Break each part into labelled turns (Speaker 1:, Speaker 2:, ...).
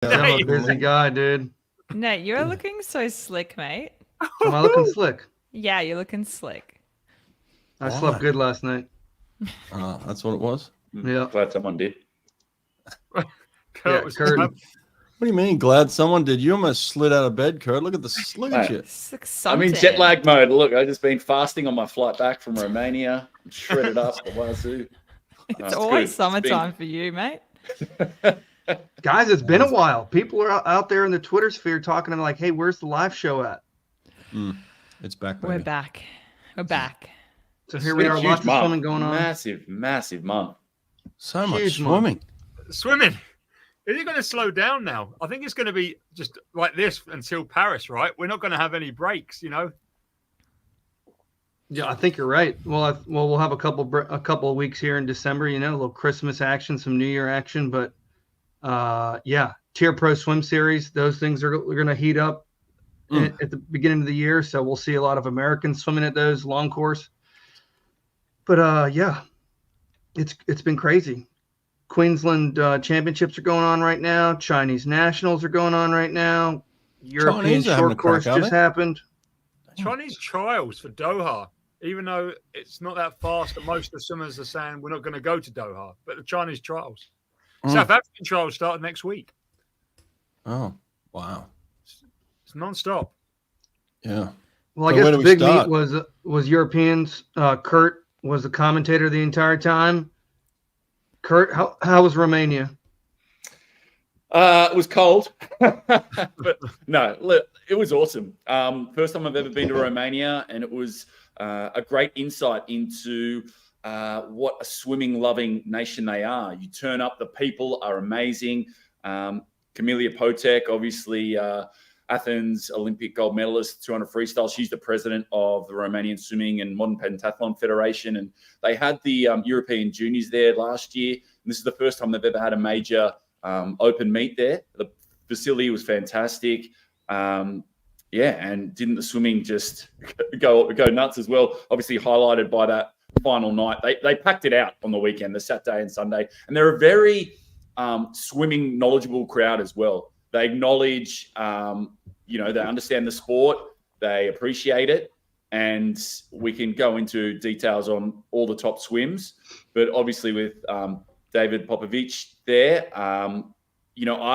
Speaker 1: I'm a busy guy, dude.
Speaker 2: Nate, you're looking so slick, mate.
Speaker 1: Am I looking slick?
Speaker 2: Yeah, you're looking slick.
Speaker 1: I slept good last night.
Speaker 3: That's what it was?
Speaker 1: Yeah.
Speaker 4: Glad someone did.
Speaker 1: Kurt.
Speaker 3: What do you mean? Glad someone did. You almost slid out of bed, Kurt. Look at at you.
Speaker 4: I'm in jet lag mode. Look, I've just been fasting on my flight back from Romania. I'm shredded up the wazoo.
Speaker 2: It's always summertime for you, mate.
Speaker 1: Guys, it's been a while. People are out there in the Twitter sphere talking like, hey, where's the live show at?
Speaker 3: It's back, baby.
Speaker 2: We're back. We're back.
Speaker 1: So here we are, lots of swimming going on.
Speaker 4: Massive month.
Speaker 3: So much swimming.
Speaker 5: Swimming. Is it going to slow down now? I think it's going to be just like this until Paris, right? We're not going to have any breaks, you know?
Speaker 1: Yeah, I think you're right. Well, we'll have a couple of weeks here in December, you know, a little Christmas action, some New Year action. But, yeah, Tier Pro Swim Series, those things are going to heat up at the beginning of the year. So we'll see a lot of Americans swimming at those long course. But, yeah, it's been crazy. Queensland championships are going on right now. Chinese nationals are going on right now. European short course just happened.
Speaker 5: Chinese trials for Doha, even though it's not that fast, and most of the swimmers are saying we're not going to go to Doha, but the Chinese trials. South African trials started next week.
Speaker 3: Oh, wow.
Speaker 5: It's non-stop.
Speaker 3: Yeah.
Speaker 1: Well, I guess the big meet was Europeans. Kurt was the commentator the entire time. Kurt, how was Romania?
Speaker 4: It was cold, but no, look, it was awesome. First time I've ever been to Romania, and it was a great insight into what a swimming-loving nation they are. You turn up, the people are amazing. Camelia Potek, obviously Athens Olympic gold medalist, 200 freestyle. She's the president of the Romanian Swimming and Modern Pentathlon Federation. And they had the European juniors there last year. And this is the first time they've ever had a major open meet there. The facility was fantastic. And didn't the swimming just go nuts as well? Obviously highlighted by that final night. They packed it out on the weekend, the Saturday and Sunday. And they're a very swimming knowledgeable crowd as well. They acknowledge, they understand the sport, they appreciate it, and we can go into details on all the top swims. But obviously with David Popovici there, I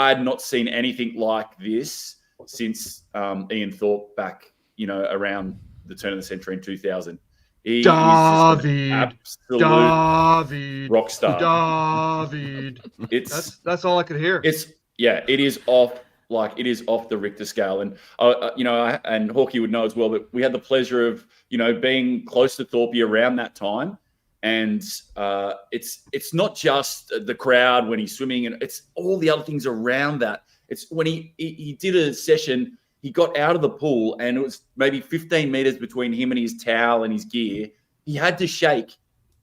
Speaker 4: had not seen anything like this since Ian Thorpe back, around the turn of the century in 2000. He is absolute rock star.
Speaker 1: David. That's all I could hear.
Speaker 4: It is off the Richter scale. And, and Hawkeye would know as well, but we had the pleasure of, being close to Thorpe around that time. And it's not just the crowd when he's swimming, and it's all the other things around that. It's when he did a session, he got out of the pool and it was maybe 15 meters between him and his towel and his gear. He had to shake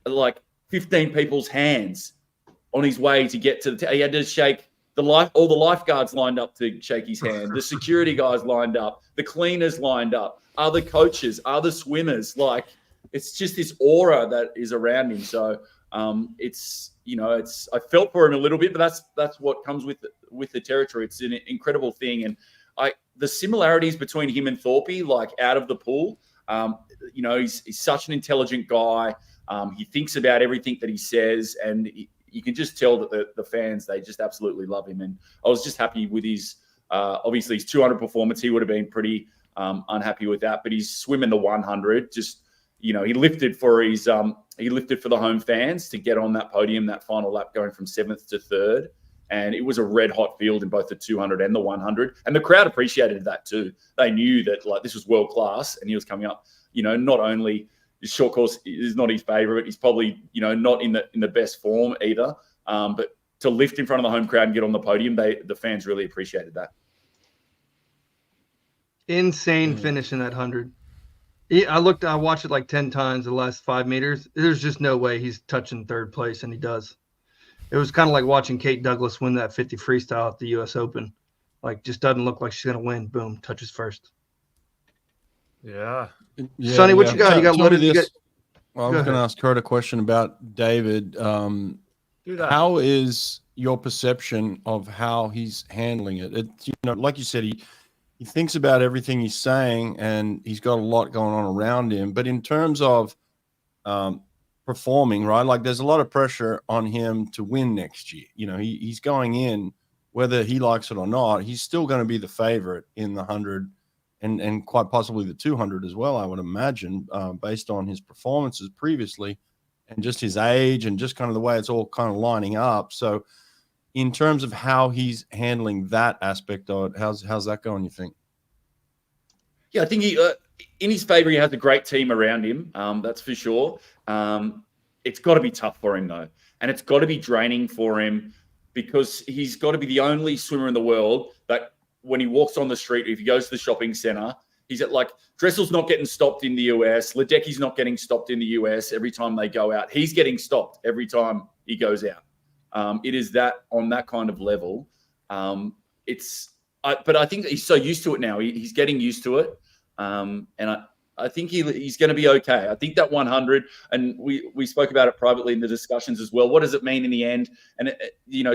Speaker 4: like 15 people's hands on his way to get to he had to shake all the lifeguards lined up to shake his hand, the security guys lined up, the cleaners lined up, other coaches, other swimmers. Like, it's just this aura that is around him. So I felt for him a little bit, but that's what comes with the territory. It's an incredible thing. And the similarities between him and Thorpe, like out of the pool, he's such an intelligent guy. He thinks about everything that he says, and you can just tell that the fans, they just absolutely love him. And I was just happy with his, obviously his 200 performance. He would have been pretty unhappy with that, but he's swimming the 100. Just, he lifted for the home fans to get on that podium, that final lap, going from 7th to 3rd. And it was a red hot field in both the 200 and the 100. And the crowd appreciated that too. They knew that this was world class, and he was coming up, not only his short course is not his favorite. He's probably, not in the best form either. But to lift in front of the home crowd and get on the podium, the fans really appreciated that.
Speaker 1: Insane finish in that 100. I watched it like 10 times the last 5 meters. There's just no way he's touching 3rd place, and he does. It was kind of like watching Kate Douglas win that 50 freestyle at the U.S. Open. Like, just doesn't look like she's going to win. Boom, touches first.
Speaker 5: Yeah.
Speaker 1: Sonny, what you got? You got loaded.
Speaker 3: Well, I was going to ask Kurt a question about David.
Speaker 5: Do that.
Speaker 3: How is your perception of how he's handling it. Like you said, he thinks about everything he's saying, and he's got a lot going on around him. But in terms of performing, right, like there's a lot of pressure on him to win next year. He's going in, whether he likes it or not, he's still going to be the favorite in the 100 and quite possibly the 200 as well, I would imagine, based on his performances previously and just his age and just kind of the way it's all kind of lining up. So in terms of how he's handling that aspect of it, how's that going, you think?
Speaker 4: Yeah, I think in his favor, he has a great team around him. That's for sure. It's got to be tough for him, though. And it's got to be draining for him because he's got to be the only swimmer in the world that when he walks on the street, if he goes to the shopping center, he's at like Dressel's not getting stopped in the US. Ledecky's not getting stopped in the US every time they go out. He's getting stopped every time he goes out. It is that on that kind of level. But I think he's so used to it now. He's getting used to it. And I think he's going to be okay. I think that 100, and we spoke about it privately in the discussions as well. What does it mean in the end? And,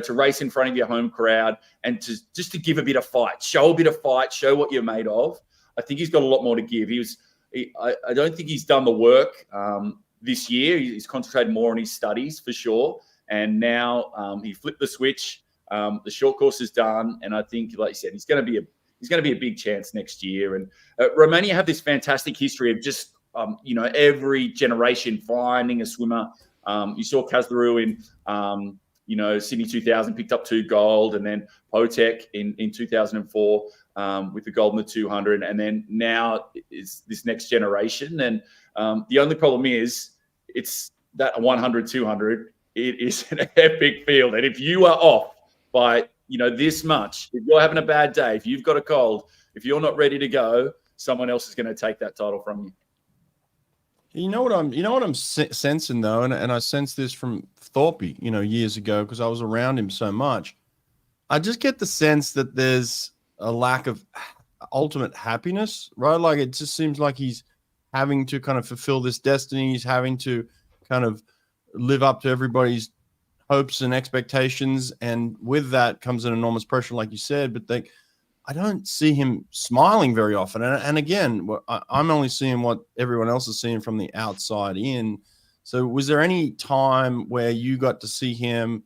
Speaker 4: to race in front of your home crowd and to give a bit of fight, show what you're made of. I think he's got a lot more to give. I don't think he's done the work this year. He's concentrated more on his studies for sure. And now he flipped the switch. The short course is done. And I think, like you said, he's going to be a big chance next year. And Romania have this fantastic history of just, every generation finding a swimmer. You saw Kazlarou in, Sydney 2000 picked up 2 gold, and then Potek in 2004 with the gold in the 200. And then now is this next generation. And the only problem is it's that 100, 200. It is an epic field. And if you are off by this much, if you're having a bad day, if you've got a cold, if you're not ready to go, someone else is going to take that title from you.
Speaker 3: You know what I'm sensing though, and I sensed this from Thorpe, years ago because I was around him so much. I just get the sense that there's a lack of ultimate happiness, right? Like it just seems like he's having to kind of fulfill this destiny. He's having to kind of live up to everybody's hopes and expectations, and with that comes an enormous pressure, like you said. But I don't see him smiling very often. And again, I'm only seeing what everyone else is seeing from the outside in. So was there any time where you got to see him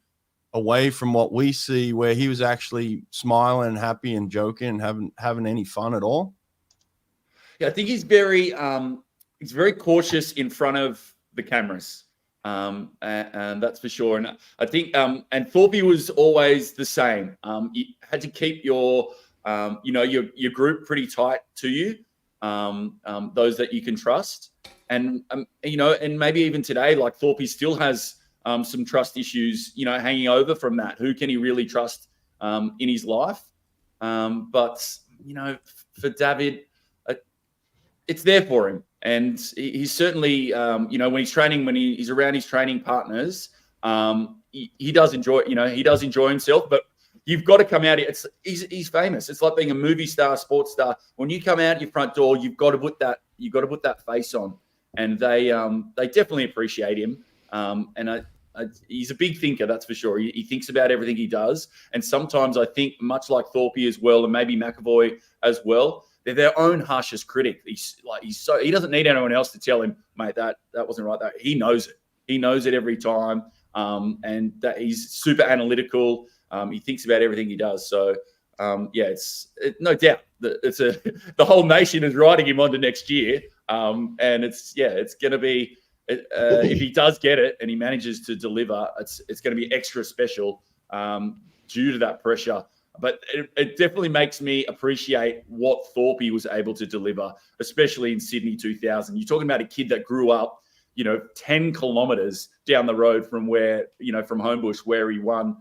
Speaker 3: away from what we see, where he was actually smiling and happy and joking and having any fun at all?
Speaker 4: Yeah, I think he's very cautious in front of the cameras. And that's for sure. And I think, and Thorpe was always the same. You had to keep your group pretty tight to you, those that you can trust. And, and maybe even today, like Thorpe still has some trust issues, hanging over from that. Who can he really trust in his life? But, for David, it's there for him. And he's certainly, when he's training, when he's around his training partners, he does enjoy, he does enjoy himself. But you've got to come out. He's famous. It's like being a movie star, sports star. When you come out your front door, you've got to put that face on. And they definitely appreciate him. And he's a big thinker, that's for sure. He thinks about everything he does. And sometimes I think, much like Thorpe as well, and maybe McAvoy as well, they're their own harshest critic. He doesn't need anyone else to tell him, mate, that wasn't right. That he knows it. He knows it every time. And that he's super analytical. He thinks about everything he does. So it's no doubt that the whole nation is riding him on to next year. And it's going to be, if he does get it and he manages to deliver, it's going to be extra special due to that pressure. But it definitely makes me appreciate what Thorpe was able to deliver, especially in Sydney 2000. You're talking about a kid that grew up, 10 kilometers down the road from from Homebush, where he won,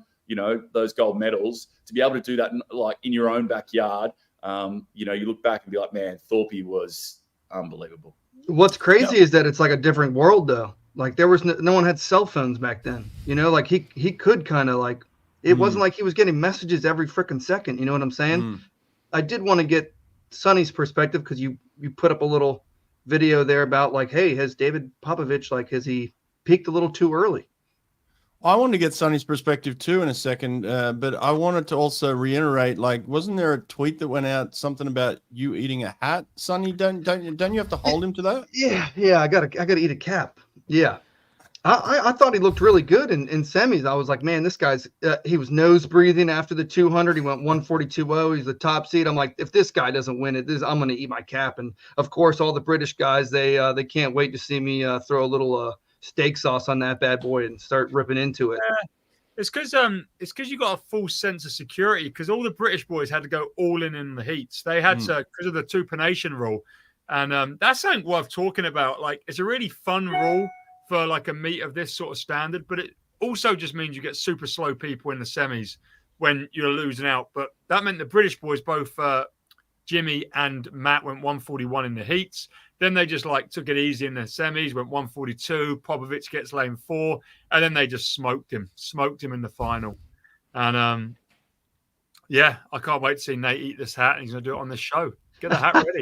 Speaker 4: those gold medals. To be able to do that like in your own backyard, you look back and be like, man, Thorpe was unbelievable.
Speaker 1: What's crazy is that it's like a different world though. Like there was no one had cell phones back then, like he could kind of like, it wasn't like he was getting messages every freaking second. You know what I'm saying? I did want to get Sonny's perspective, because you put up a little video there about like, hey, has David Popovici, like, has he peaked a little too early?
Speaker 3: I want to get Sonny's perspective too in a second, but I wanted to also reiterate, like, wasn't there a tweet that went out something about you eating a hat, Sonny? Don't you have to hold him to that?
Speaker 1: Yeah. I gotta eat a cap. Yeah. I thought he looked really good in semis. I was like, man, this guy's he was nose breathing after the 200. He went 142.0. He's the top seed. I'm like, if this guy doesn't win it, I'm going to eat my cap. And of course, all the British guys, they can't wait to see me throw a little steak sauce on that bad boy and start ripping into it.
Speaker 5: It's because you got a full sense of security because all the British boys had to go all in the heats. They had to because of the two-nation rule, and that's something worth talking about. Like, it's a really fun rule for like a meet of this sort of standard, but it also just means you get super slow people in the semis when you're losing out. But that meant the British boys, both Jimmy and Matt, went 141 in the heats. Then they just like took it easy in the semis, went 142. Popovici gets lane 4, and then they just smoked him in the final. And yeah, I can't wait to see Nate eat this hat, and he's gonna do it on this show. Get the hat ready.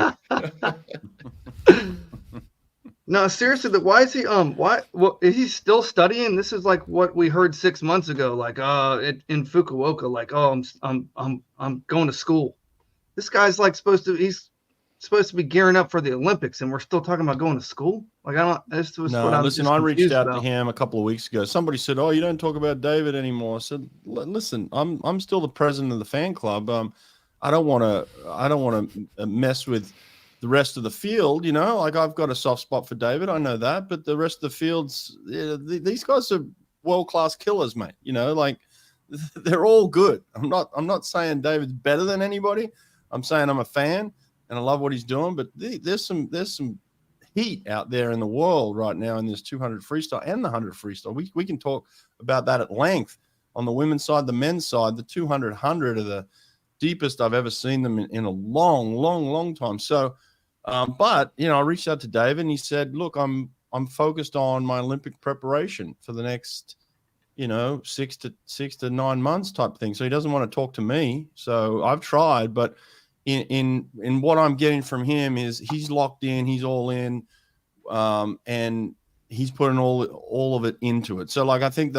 Speaker 1: No, seriously, why is he is he still studying? This is like what we heard 6 months ago, like in Fukuoka, like, oh, I'm going to school. This guy's like he's supposed to be gearing up for the Olympics, and we're still talking about going to school. Like, I don't. This was what
Speaker 3: listen, I reached out to him a couple of weeks ago. Somebody said, "Oh, you don't talk about David anymore." I said, "Listen, I'm still the president of the fan club. I don't want to mess with the rest of the field, you know, like I've got a soft spot for David. I know that, but the rest of the fields, these guys are world-class killers, mate. You know, like they're all good. I'm not saying David's better than anybody. I'm saying I'm a fan and I love what he's doing, but there's some heat out there in the world right now in this 200 freestyle and the 100 freestyle. We can talk about that at length on the women's side, the men's side. The 200 100 are the deepest I've ever seen them in a long time. So, but you know, I reached out to David and he said, "Look, I'm focused on my Olympic preparation for the next, you know, 6 to 9 months type thing." So he doesn't want to talk to me. So I've tried, but in what I'm getting from him is he's locked in, he's all in, and he's putting all of it into it. So like I think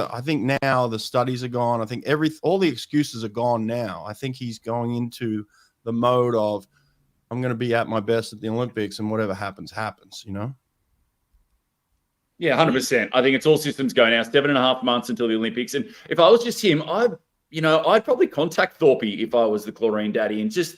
Speaker 3: now the studies are gone. I think all the excuses are gone now. I think he's going into the mode of, I'm going to be at my best at the Olympics, and whatever happens, you know?
Speaker 4: Yeah, 100%. I think it's all systems go now. 7.5 months until the Olympics. And if I was just him, I'd probably contact Thorpe if I was the chlorine daddy and just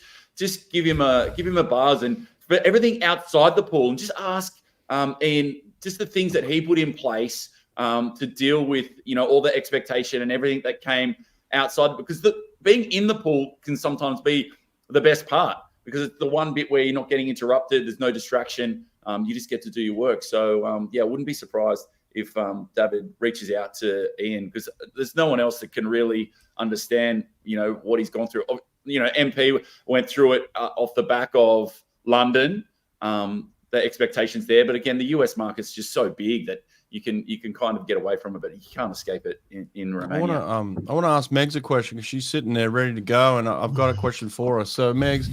Speaker 4: give him a buzz, and for everything outside the pool, and just ask and just the things that he put in place to deal with, you know, all the expectation and everything that came outside, because being in the pool can sometimes be the best part, because it's the one bit where you're not getting interrupted. There's no distraction. You just get to do your work. So, yeah, I wouldn't be surprised if David reaches out to Ian, because there's no one else that can really understand, you know, what he's gone through. You know, MP went through it off the back of London, the expectations there. But again, the US market's just so big that you can kind of get away from it, but you can't escape it in Romania.
Speaker 3: I want to ask Megs a question, because she's sitting there ready to go, and I've got a question for her. So Megs,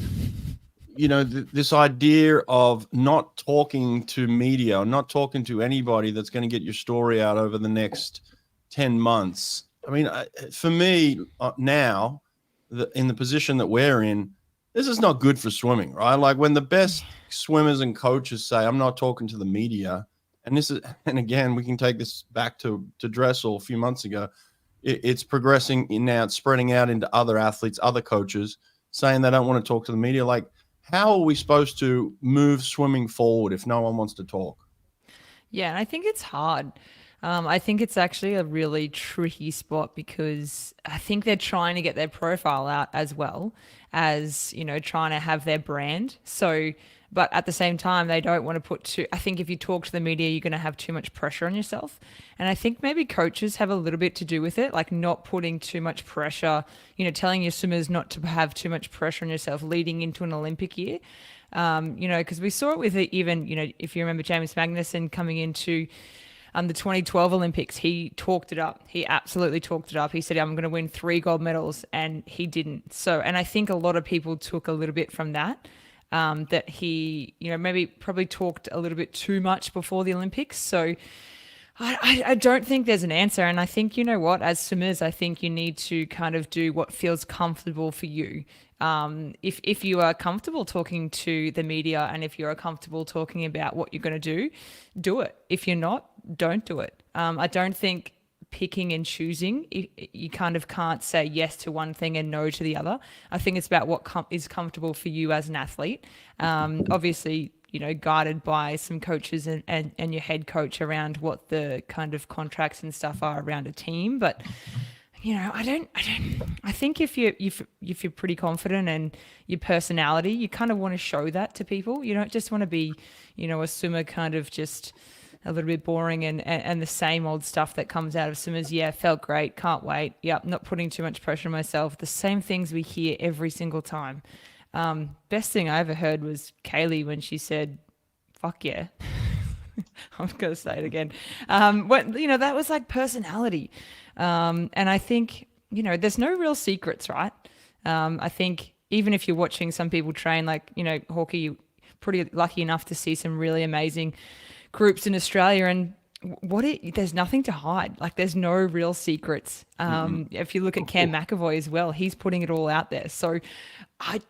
Speaker 3: you know, this idea of not talking to media or not talking to anybody that's going to get your story out over the next 10 months. I mean, for me now, in the position that we're in, this is not good for swimming, right? Like when the best swimmers and coaches say, "I'm not talking to the media," and again, we can take this back to Dressel a few months ago. It's progressing now, it's spreading out into other athletes, other coaches saying they don't want to talk to the media. Like, how are we supposed to move swimming forward if no one wants to talk?
Speaker 2: Yeah, and I think it's hard. I think it's actually a really tricky spot, because I think they're trying to get their profile out as well as, you know, trying to have their brand. So, but at the same time, they don't want to I think if you talk to the media, you're going to have too much pressure on yourself. And I think maybe coaches have a little bit to do with it, like not putting too much pressure, you know, telling your swimmers not to have too much pressure on yourself leading into an Olympic year. You know, because we saw it with even, you know, if you remember James Magnussen coming into the 2012 Olympics, he talked it up. He absolutely talked it up. He said, "I'm going to win 3 gold medals," and he didn't. So, and I think a lot of people took a little bit from that, that he, you know, probably talked a little bit too much before the Olympics. So I don't think there's an answer. And I think, you know what, as swimmers, I think you need to kind of do what feels comfortable for you. If you are comfortable talking to the media and if you're comfortable talking about what you're going to do it. If you're not, don't do it. I don't think picking and choosing, you kind of can't say yes to one thing and no to the other. I think it's about what is comfortable for you as an athlete. Obviously, you know, guided by some coaches and your head coach around what the kind of contracts and stuff are around a team. But, you know, I think if you're pretty confident and your personality, you kind of want to show that to people. You don't just want to be, you know, a swimmer kind of just a little bit boring and the same old stuff that comes out of swimmers. Yeah, felt great, can't wait. Yep, not putting too much pressure on myself. The same things we hear every single time. Best thing I ever heard was Kaylee when she said, fuck yeah. I'm going to say it again. What, you know, that was like personality. And I think, you know, there's no real secrets, right? I think even if you're watching some people train, like, you know, Hawkeye, you're pretty lucky enough to see some really amazing groups in Australia, and there's nothing to hide. Like, there's no real secrets. If you look at Cam McAvoy as well, he's putting it all out there. So I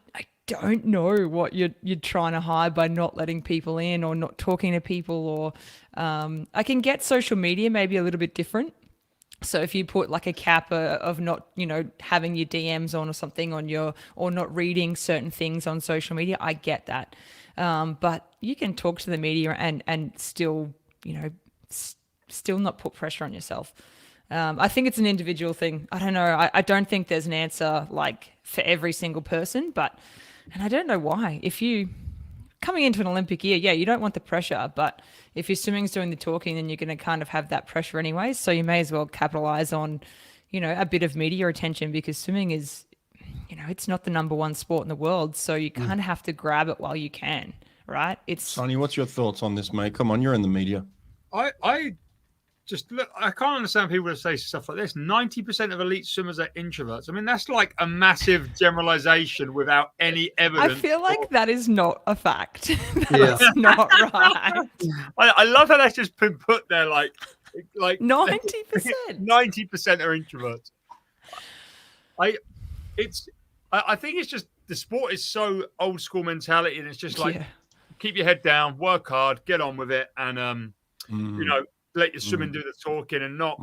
Speaker 2: don't know what you're trying to hide by not letting people in or not talking to people, or I can get social media maybe a little bit different. So if you put like a cap of not, you know, having your DMs on or something on or not reading certain things on social media, I get that. But you can talk to the media and still, you know, still not put pressure on yourself. I think it's an individual thing. I don't know. I don't think there's an answer like for every single person, and I don't know why. If you coming into an Olympic year, yeah, you don't want the pressure, but if your swimming's doing the talking, then you're going to kind of have that pressure anyway. So you may as well capitalize on, you know, a bit of media attention, because swimming is, you know, it's not the number one sport in the world. So you kind of have to grab it while you can, right?
Speaker 3: Sonny, what's your thoughts on this, mate? Come on, you're in the media.
Speaker 5: I just look, I can't understand people that say stuff like this. 90% of elite swimmers are introverts. I mean, that's like a massive generalization without any evidence.
Speaker 2: I feel like that is not a fact. That's not right.
Speaker 5: I love how that's just been put there, like
Speaker 2: 90%.
Speaker 5: 90% are introverts. I think it's just the sport is so old school mentality, and it's just like keep your head down, work hard, get on with it, and you know, let your swimming do the talking and not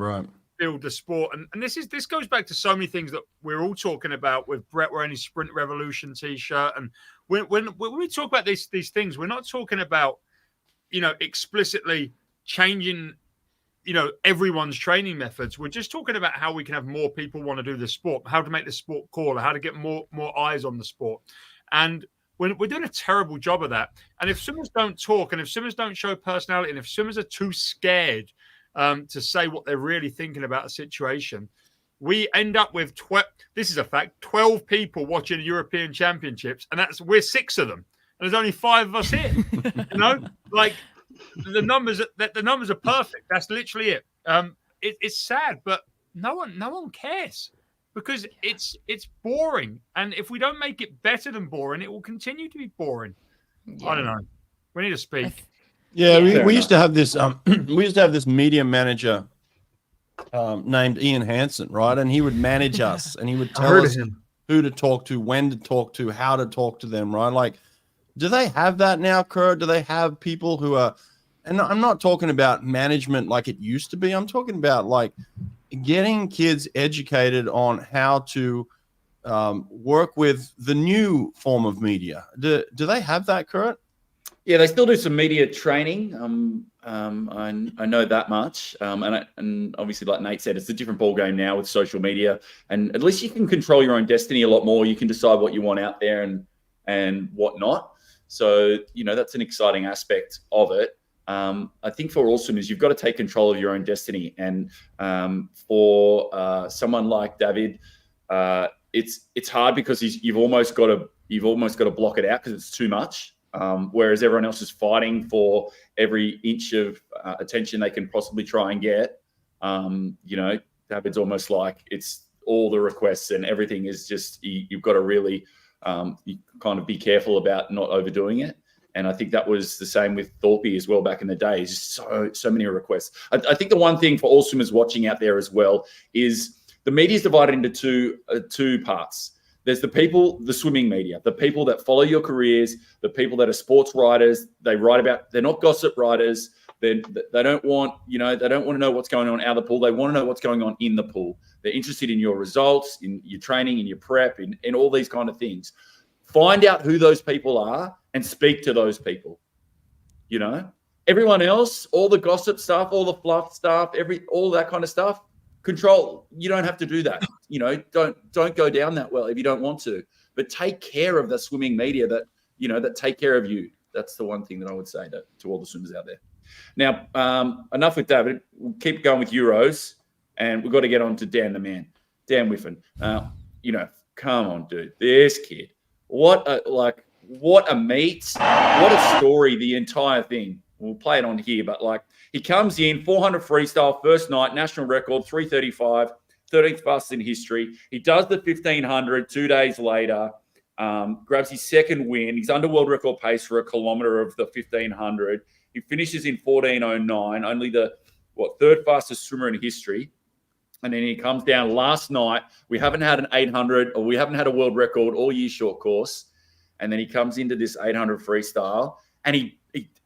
Speaker 5: build the sport. And this goes back to so many things that we're all talking about with Brett wearing his Sprint Revolution t-shirt. And when we talk about these things, we're not talking about, you know, explicitly changing, you know, everyone's training methods. We're just talking about how we can have more people want to do the sport, how to make the sport cooler, how to get more eyes on the sport. And we're doing a terrible job of that. And if swimmers don't talk, and if swimmers don't show personality, and if swimmers are too scared to say what they're really thinking about a situation, we end up with 12 people watching European Championships, and we're 6 of them, and there's only 5 of us here. You know, like the numbers are perfect. That's literally it. It's sad, but no one cares. Because it's boring, and if we don't make it better than boring, it will continue to be boring. Yeah. I don't know. We need to speak.
Speaker 3: Yeah, we used to have this. We used to have this media manager named Ian Hansen, right? And he would manage us, and he would tell us who to talk to, when to talk to, how to talk to them, right? Like, do they have that now, Kurt? Do they have people who are? And I'm not talking about management like it used to be. I'm talking about like getting kids educated on how to work with the new form of media. Do they have that, Kurt?
Speaker 4: Yeah, they still do some media training. I know that much. And obviously, like Nate said, it's a different ballgame now with social media. And at least you can control your own destiny a lot more. You can decide what you want out there and what not. So, you know, that's an exciting aspect of it. I think for all swimmers, you've got to take control of your own destiny. And for someone like David, it's hard because you've almost got to block it out because it's too much. Whereas everyone else is fighting for every inch of attention they can possibly try and get. You know, David's almost like it's all the requests and everything is just you've got to really you kind of be careful about not overdoing it. And I think that was the same with Thorpe as well back in the day. Just so many requests. I think the one thing for all swimmers watching out there as well is the media is divided into two parts. There's the people, the swimming media, the people that follow your careers, the people that are sports writers. They write about. They're not gossip writers. They don't want they don't want to know what's going on out of the pool. They want to know what's going on in the pool. They're interested in your results, in your training, in your prep, in all these kind of things. Find out who those people are and speak to those people. Everyone else, all the gossip stuff, all the fluff stuff, all that kind of stuff. Control. You don't have to do that. Don't go down that well if you don't want to. But take care of the swimming media that take care of you. That's the one thing that I would say to all the swimmers out there. Now, enough with David. We'll keep going with Euros, and we've got to get on to Dan the man, Dan Wiffen. Come on, dude. This kid. What a meet. What a story, the entire thing. We'll play it on here, but he comes in 400 freestyle first night, national record 3:35, 13th fastest in history. He does the 1500 2 days later, grabs his second win. He's under world record pace for a kilometer of the 1500. He finishes in 14:09, only the third fastest swimmer in history. And then he comes down last night. We haven't had an 800 or we haven't had a world record all year short course. And then he comes into this 800 freestyle and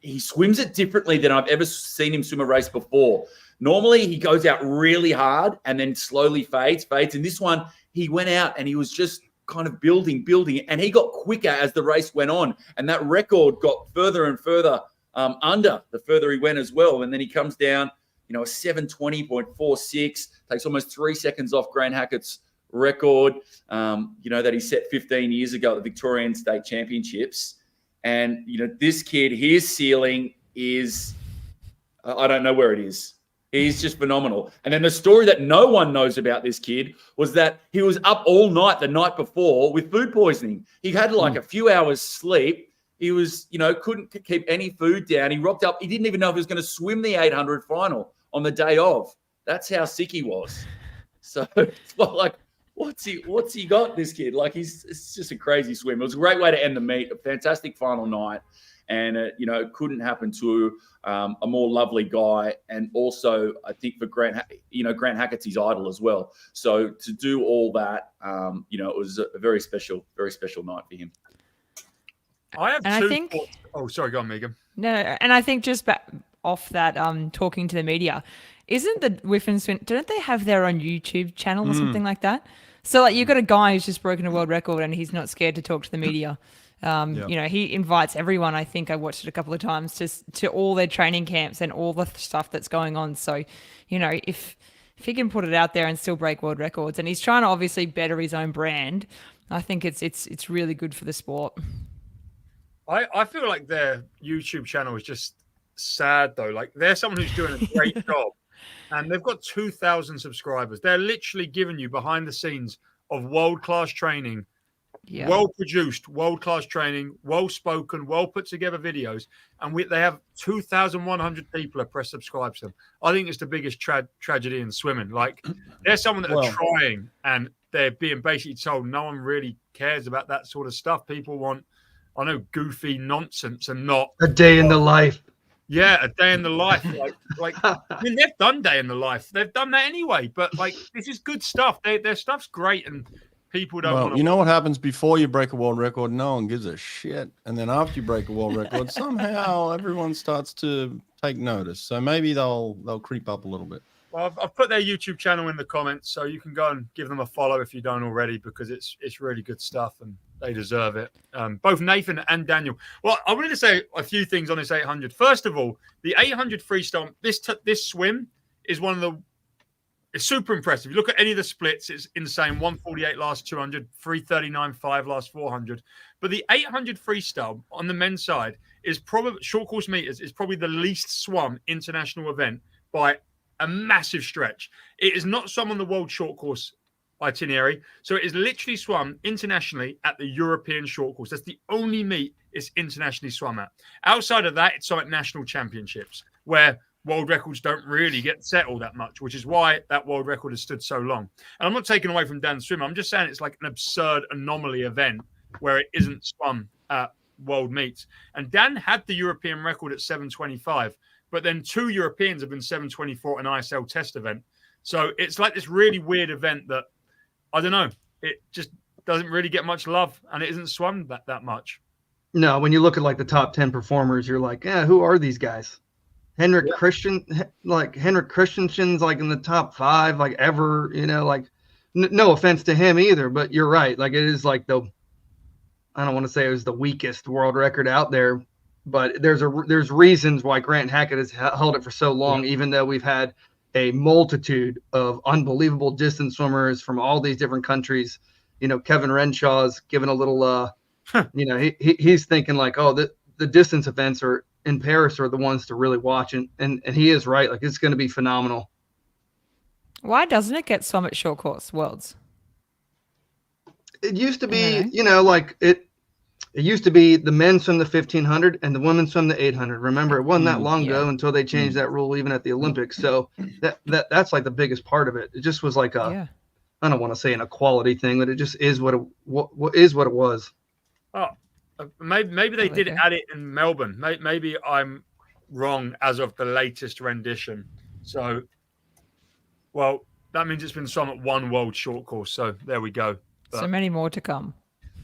Speaker 4: he swims it differently than I've ever seen him swim a race before. Normally, he goes out really hard and then slowly fades. And this one, he went out and he was just kind of building. And he got quicker as the race went on. And that record got further and further under the further he went as well. And then he comes down, a 7:20.46, takes almost 3 seconds off Grant Hackett's record, that he set 15 years ago at the Victorian State Championships. And, this kid, his ceiling is, I don't know where it is. He's just phenomenal. And then the story that no one knows about this kid was that he was up all night the night before with food poisoning. He had a few hours sleep. He was, couldn't keep any food down. He rocked up. He didn't even know if he was going to swim the 800 final on the day of. That's how sick he was. So it's what's he got, this kid? It's just a crazy swim. It was a great way to end the meet, a fantastic final night. And, it couldn't happen to a more lovely guy. And also, I think for Grant Hackett's his idol as well. So to do all that, it was a very special night for him.
Speaker 5: I have two thoughts. Oh, sorry, go on, Megan.
Speaker 2: No, and I think just off that, talking to the media, isn't the Wiffen swim? Don't they have their own YouTube channel or something like that? So you've got a guy who's just broken a world record and he's not scared to talk to the media. He invites everyone. I think I watched it a couple of times to all their training camps and all the stuff that's going on. So, if he can put it out there and still break world records, and he's trying to obviously better his own brand, I think it's really good for the sport.
Speaker 5: I feel like their YouTube channel is just sad though. They're someone who's doing a great job, and they've got 2,000 subscribers. They're literally giving you behind the scenes of world-class training, well-produced, world-class training, well-spoken, well-put-together videos, and they have 2,100 people have pressed subscribe to them. I think it's the biggest tragedy in swimming. There's someone that are trying, and they're being basically told no one really cares about that sort of stuff. People want, goofy nonsense and not
Speaker 1: a day in the life.
Speaker 5: Yeah, a day in the life. They've done day in the life. They've done that anyway. But this is good stuff. Their stuff's great, and people don't.
Speaker 3: Well, you know what happens before you break a world record? No one gives a shit, and then after you break a world record, somehow everyone starts to take notice. So maybe they'll creep up a little bit.
Speaker 5: Well, I've put their YouTube channel in the comments, so you can go and give them a follow if you don't already, because it's really good stuff and they deserve it. Both Nathan and Daniel. Well, I wanted to say a few things on this 800. First of all, the 800 freestyle, this swim is it's super impressive. You look at any of the splits, it's insane. 148 last 200, 339.5 last 400. But the 800 freestyle on the men's side is probably short course meters is probably the least swum international event by a massive stretch. It is not swum on the world short course itinerary. So it is literally swum internationally at the European short course. That's the only meet it's internationally swum at. Outside of that, it's swum at national championships where world records don't really get set all that much, which is why that world record has stood so long. And I'm not taking away from Dan's swim. I'm just saying it's like an absurd anomaly event where it isn't swum at world meets. And Dan had the European record at 725, but then 2 Europeans have been 724 at an ISL test event. So it's like this really weird event that, I don't know, it just doesn't really get much love, and it isn't swum that much.
Speaker 1: No, when you look at like the top 10 performers, you're like, yeah, who are these guys? Henrik Christensen's like in the top 5, like ever, you know, like no offense to him either, but you're right. Like it is like I don't want to say it was the weakest world record out there, but there's reasons why Grant Hackett has held it for so long, even though we've had a multitude of unbelievable distance swimmers from all these different countries. You know, Kevin Renshaw's given a little, you know, he's thinking like, oh, the distance events are in Paris are the ones to really watch. And he is right. Like it's going to be phenomenal.
Speaker 2: Why doesn't it get swum at short course worlds?
Speaker 1: It used to be, you know, like it used to be the men swim the 1500 and the women swim the 800. Remember, it wasn't that long ago until they changed that rule, even at the Olympics. So that's like the biggest part of it. It just was like I don't want to say an equality thing, but it just is what it was. Oh,
Speaker 5: maybe they did add it in Melbourne. Maybe I'm wrong as of the latest rendition. So, well, that means it's been swum at one world short course. So there we go.
Speaker 2: But so many more to come.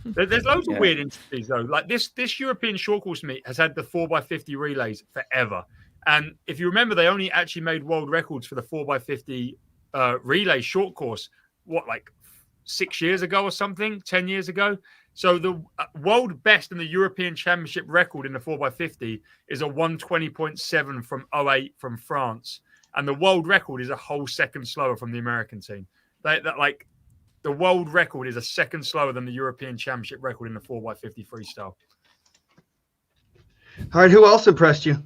Speaker 5: There's loads of weird instances though. Like this European short course meet has had the 4x50 relays forever. And if you remember, they only actually made world records for the 4x50 relay short course, like 6 years ago or something, 10 years ago. So the world best in the European Championship record in the 4x50 is a 120.7 from 08 from France. And the world record is a whole second slower from the American team. The world record is a second slower than the European Championship record in the 4x50 freestyle.
Speaker 1: All right, who else impressed you?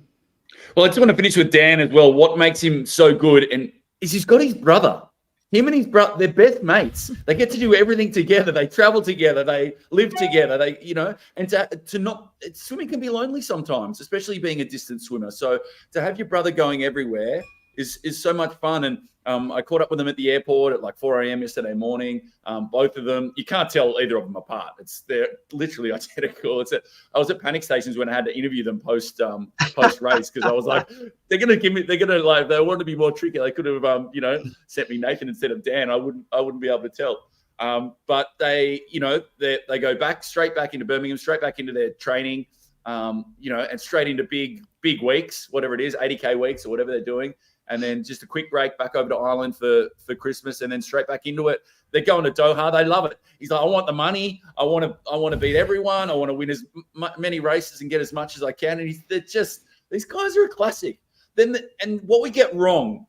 Speaker 4: Well, I just want to finish with Dan as well. What makes him so good is he's got his brother. Him and his brother, they're best mates. They get to do everything together. They travel together. They live together. And to not swimming can be lonely sometimes, especially being a distance swimmer. So to have your brother going everywhere is so much fun. And I caught up with them at the airport at like 4 a.m. yesterday morning. Both of them, you can't tell either of them apart. They're literally identical. I was at panic stations when I had to interview them post race because I was like, they want to be more tricky. They could have sent me Nathan instead of Dan. I wouldn't be able to tell. But they go straight back into Birmingham, straight back into their training, and straight into big weeks, whatever it is, 80K weeks or whatever they're doing. And then just a quick break back over to Ireland for Christmas, and then straight back into it. They're going to Doha. They love it. He's like, I want the money. I want to beat everyone. I want to win as many races and get as much as I can. And these guys are a classic. And what we get wrong,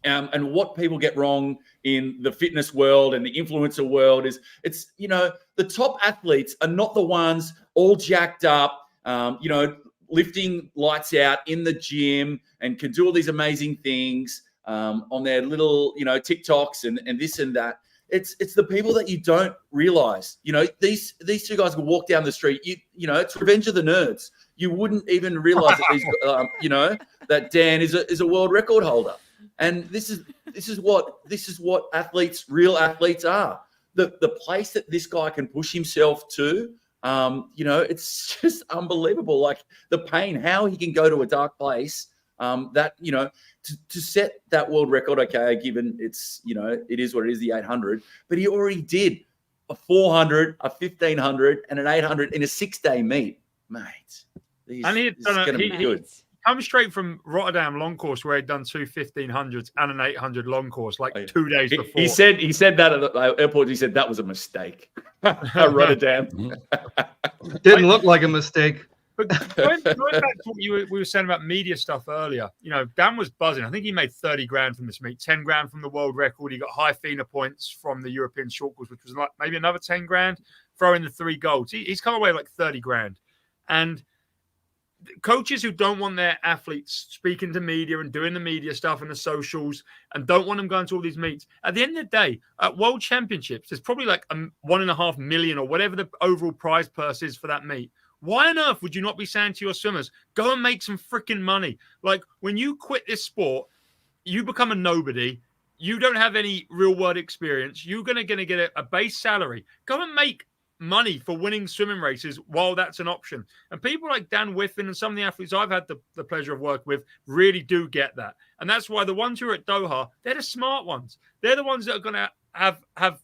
Speaker 4: and what people get wrong in the fitness world and the influencer world is the top athletes are not the ones all jacked up, lifting lights out in the gym and can do all these amazing things on their little, TikToks and this and that. It's the people that you don't realize. These two guys will walk down the street. It's Revenge of the Nerds. You wouldn't even realize that that Dan is a world record holder. And this is what real athletes are. The place that this guy can push himself to. It's just unbelievable. Like the pain, how he can go to a dark place, to set that world record. Okay, given it is what it is, the 800, but he already did a 400, a 1500, and an 800 in a 6-day meet, mate.
Speaker 5: And he comes straight from Rotterdam long course where he'd done 2 1500s and an 800 long course 2 days before.
Speaker 4: He said that at the airport. He said that was a mistake. Rotterdam.
Speaker 1: Didn't look like a mistake.
Speaker 5: But going back to what we were saying about media stuff earlier, Dan was buzzing. I think he made 30 grand from this meet, 10 grand from the world record. He got high FINA points from the European short course, which was like maybe another 10 grand. Throw in the 3 golds. He's come away like 30 grand. And coaches who don't want their athletes speaking to media and doing the media stuff and the socials and don't want them going to all these meets. At the end of the day, at World Championships, there's probably like 1.5 million or whatever the overall prize purse is for that meet. Why on earth would you not be saying to your swimmers, go and make some freaking money? Like when you quit this sport, you become a nobody. You don't have any real world experience. You're going to get a base salary. Go and make money for winning swimming races while that's an option. And people like Dan Wiffen and some of the athletes I've had the pleasure of working with really do get that. And that's why the ones who are at Doha, they're the smart ones. They're the ones that are going to have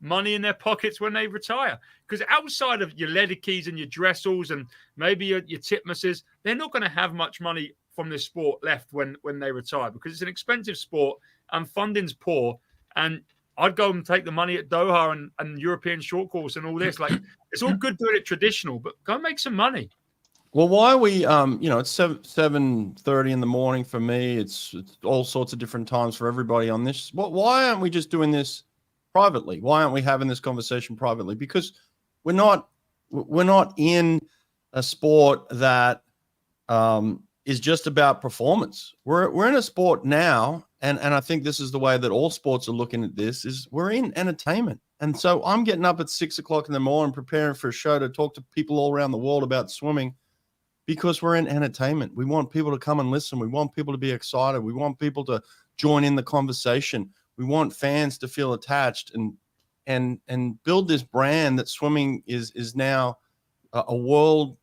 Speaker 5: money in their pockets when they retire. Because outside of your Ledickies and your Dressels and maybe your Titmuses, they're not going to have much money from this sport left when they retire, because it's an expensive sport and funding's poor. And I'd go and take the money at Doha and European short course and all this. Like, it's all good doing it traditional, but go make some money.
Speaker 3: Well, why are we, it's 7:30 in the morning for me. It's all sorts of different times for everybody on this. Why aren't we just doing this privately? Why aren't we having this conversation privately? Because we're not in a sport that is just about performance. We're in a sport now, and I think this is the way that all sports are looking at this, is we're in entertainment. And so I'm getting up at 6 o'clock in the morning preparing for a show to talk to people all around the world about swimming, because we're in entertainment. We want people to come and listen. We want people to be excited. We want people to join in the conversation. We want fans to feel attached and build this brand that swimming is now a world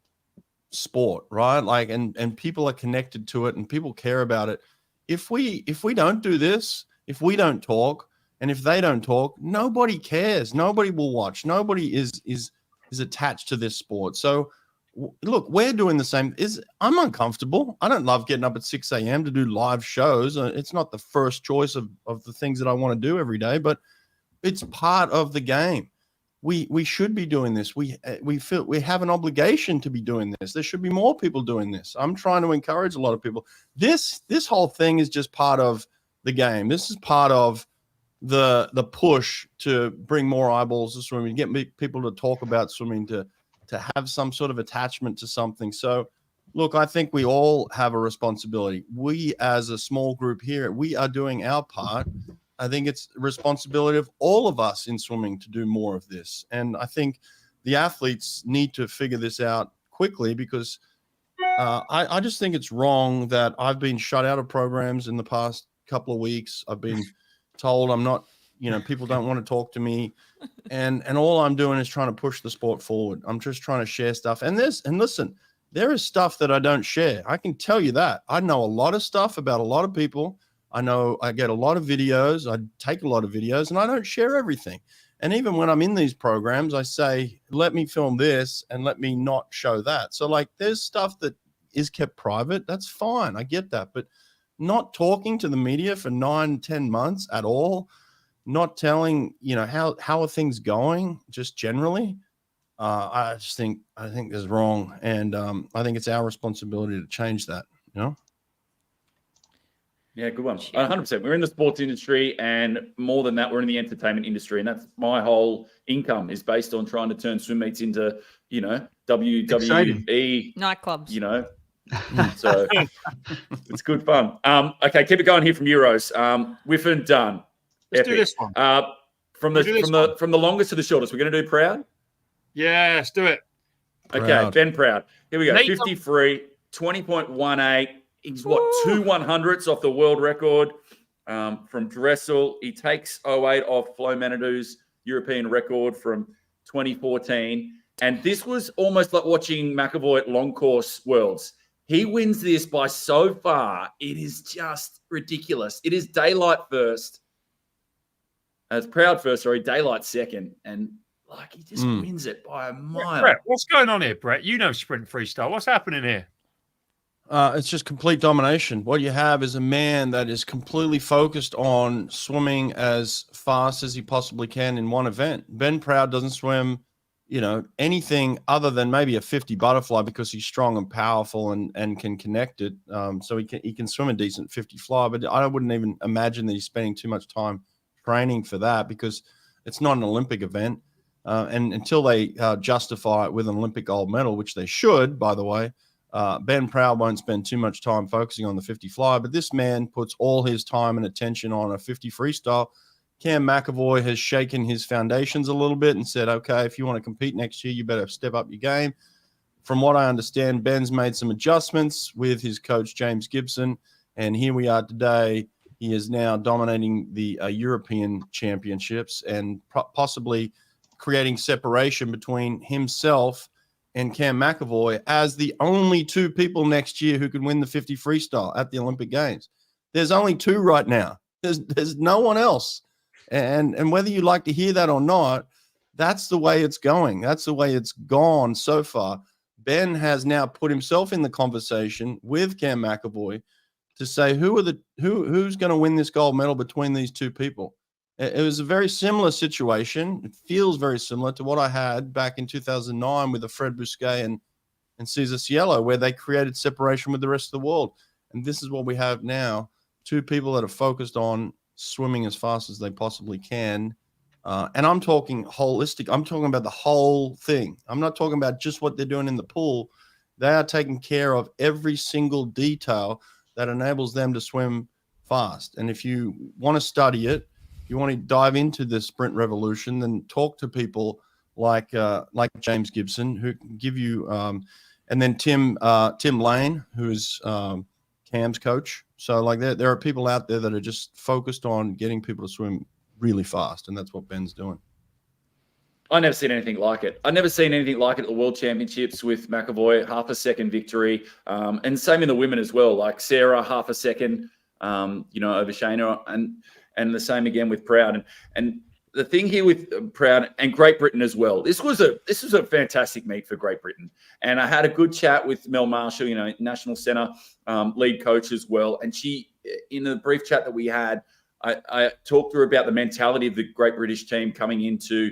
Speaker 3: sport, right? Like, and people are connected to it and people care about it. If we don't do this, if we don't talk, and if they don't talk, nobody cares. Nobody will watch. Nobody is attached to this sport. So look, we're doing the same. I'm uncomfortable. I don't love getting up at 6 a.m. to do live shows. It's not the first choice of the things that I want to do every day, but it's part of the game. We should be doing this. We feel we have an obligation to be doing this. There should be more people doing this. I'm trying to encourage a lot of people. This whole thing is just part of the game. This is part of the push to bring more eyeballs to swimming, get people to talk about swimming, to have some sort of attachment to something. So, look, I think we all have a responsibility. We, as a small group here, we are doing our part. I think it's the responsibility of all of us in swimming to do more of this. And I think the athletes need to figure this out quickly, because I just think it's wrong that I've been shut out of programs in the past couple of weeks. I've been told I'm not, people don't want to talk to me. And all I'm doing is trying to push the sport forward. I'm just trying to share stuff. And listen, there is stuff that I don't share. I can tell you that. I know a lot of stuff about a lot of people. I know I get a lot of videos. I take a lot of videos, and I don't share everything. And even when I'm in these programs, I say, let me film this and let me not show that. So, like, there's stuff that is kept private. That's fine. I get that. But not talking to the media for 9-10 months at all, not telling, how are things going just generally, I think is wrong. And I think it's our responsibility to change that,
Speaker 4: Yeah, good one. 100%. We're in the sports industry, and more than that, we're in the entertainment industry. And that's my whole income is based on trying to turn swim meets into, WWE,
Speaker 1: Exciting.
Speaker 2: Nightclubs.
Speaker 4: So it's good fun. Okay, keep it going here from Euros. Wiffen done.
Speaker 5: Let's
Speaker 4: Epic.
Speaker 5: do this one.
Speaker 4: From the longest to the shortest, we're going to do Proud.
Speaker 5: Yeah, let's do it.
Speaker 4: Okay,
Speaker 3: Proud.
Speaker 4: Ben Proud. Here we go.
Speaker 5: Nate,
Speaker 4: 53, 20.18. He's 2 100ths off the world record from Dressel. He takes 08 off Flo Manidu's European record from 2014. And this was almost like watching McAvoy at Long Course Worlds. He wins this by so far. It is just ridiculous. It is daylight first. It's Proud first, sorry, daylight second. And like he just wins it by a mile.
Speaker 5: Brett, what's going on here, Brett? You know sprint freestyle. What's happening here?
Speaker 3: It's just complete domination. What you have is a man that is completely focused on swimming as fast as he possibly can in one event. Ben Proud doesn't swim, anything other than maybe a 50 butterfly, because he's strong and powerful and can connect it. So he can swim a decent 50 fly, but I wouldn't even imagine that he's spending too much time training for that, because it's not an Olympic event. And until they justify it with an Olympic gold medal, which they should, by the way, Ben Proud won't spend too much time focusing on the 50 fly, but this man puts all his time and attention on a 50 freestyle. Cam McAvoy has shaken his foundations a little bit and said, okay, if you want to compete next year, you better step up your game. From what I understand, Ben's made some adjustments with his coach, James Gibson, and here we are today. He is now dominating the European championships and possibly creating separation between himself and Cam McAvoy as the only two people next year who can win the 50 freestyle at the Olympic Games. There's only two right now. There's no one else. And whether you like to hear that or not, that's the way it's going. That's the way it's gone so far. Ben has now put himself in the conversation with Cam McAvoy to say who's going to win this gold medal between these two people. It was a very similar situation. It feels very similar to what I had back in 2009 with Fred Bousquet and Cesar Cielo, where they created separation with the rest of the world. And this is what we have now. Two people that are focused on swimming as fast as they possibly can. And I'm talking holistic. I'm talking about the whole thing. I'm not talking about just what they're doing in the pool. They are taking care of every single detail that enables them to swim fast. And if you want to study it, you want to dive into the sprint revolution, then talk to people like James Gibson, who can give you, and then Tim Lane, who's Cam's coach. So like there are people out there that are just focused on getting people to swim really fast, and that's what Ben's doing.
Speaker 4: I never seen anything like it. I never seen anything like it at the World Championships with McAvoy, half a second victory, and same in the women as well. Like Sarah, half a second, over Shayna, and the same again with Proud. And the thing here with Proud and Great Britain as well, this was a fantastic meet for Great Britain. And I had a good chat with Mel Marshall, National Centre lead coach as well. And she, in the brief chat that we had, I talked to her about the mentality of the Great British team coming into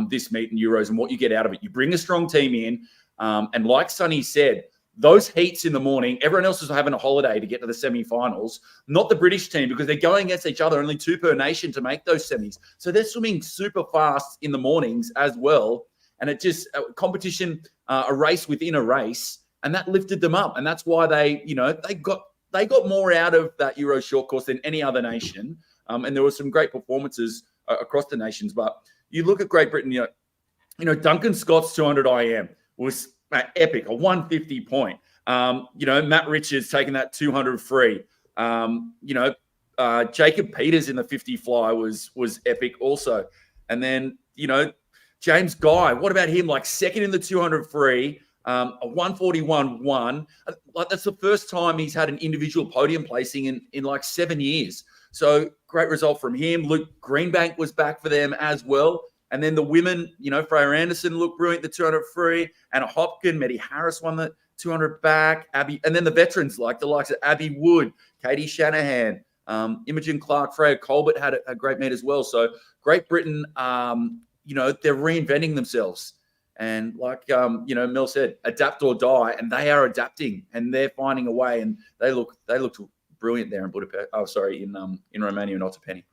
Speaker 4: this meet in Euros and what you get out of it. You bring a strong team in, and like Sonny said, those heats in the morning, everyone else is having a holiday to get to the semi-finals, not the British team, because they're going against each other, only two per nation to make those semis. So they're swimming super fast in the mornings as well. And it just competition, a race within a race, and that lifted them up. And that's why they got more out of that Euro short course than any other nation. And there were some great performances across the nations. But you look at Great Britain, Duncan Scott's 200 IM was epic, a 150 point. Matt Richards taking that 200 free. Jacob Peters in the 50 fly was epic also. And then, James Guy, what about him? Like second in the 200 free, a 141.1. Like that's the first time he's had an individual podium placing in like 7 years. So great result from him. Luke Greenbank was back for them as well. And then the women, Freya Anderson looked brilliant, the 200 free. Anna Hopkin, Maddie Harris won the 200 back. Abby, and then the veterans like the likes of Abby Wood, Katie Shanahan, Imogen Clark, Freya Colbert had a great meet as well. So Great Britain, they're reinventing themselves. And like, Mel said, adapt or die. And they are adapting and they're finding a way. And they looked brilliant there in Budapest. Oh, sorry, in Romania and Otopeni.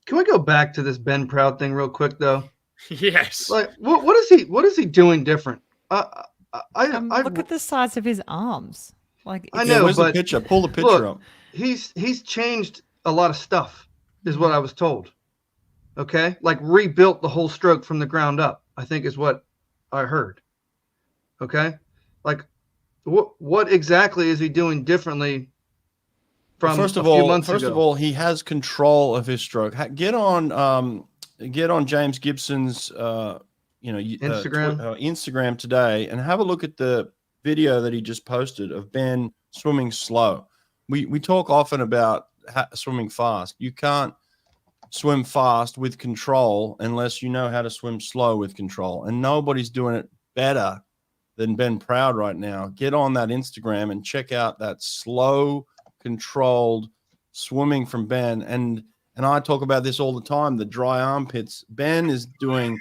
Speaker 1: Can we go back to this Ben Proud thing real quick, though?
Speaker 5: Yes.
Speaker 1: Like, what is he doing different?
Speaker 2: Look at the size of his arms. Like
Speaker 1: I know,
Speaker 3: where's
Speaker 1: but
Speaker 3: the picture? Pull the picture up.
Speaker 1: He's changed a lot of stuff, is what I was told. Okay, like rebuilt the whole stroke from the ground up, I think is what I heard. Okay, like what exactly is he doing differently?
Speaker 3: First of all, he has control of his stroke. Get on James Gibson's Instagram today and have a look at the video that he just posted of Ben swimming slow. We talk often about swimming fast. You can't swim fast with control unless you know how to swim slow with control, and nobody's doing it better than Ben Proud right now. Get on that Instagram and check out that slow, controlled swimming from Ben. And I talk about this all the time, the dry armpits. Ben is doing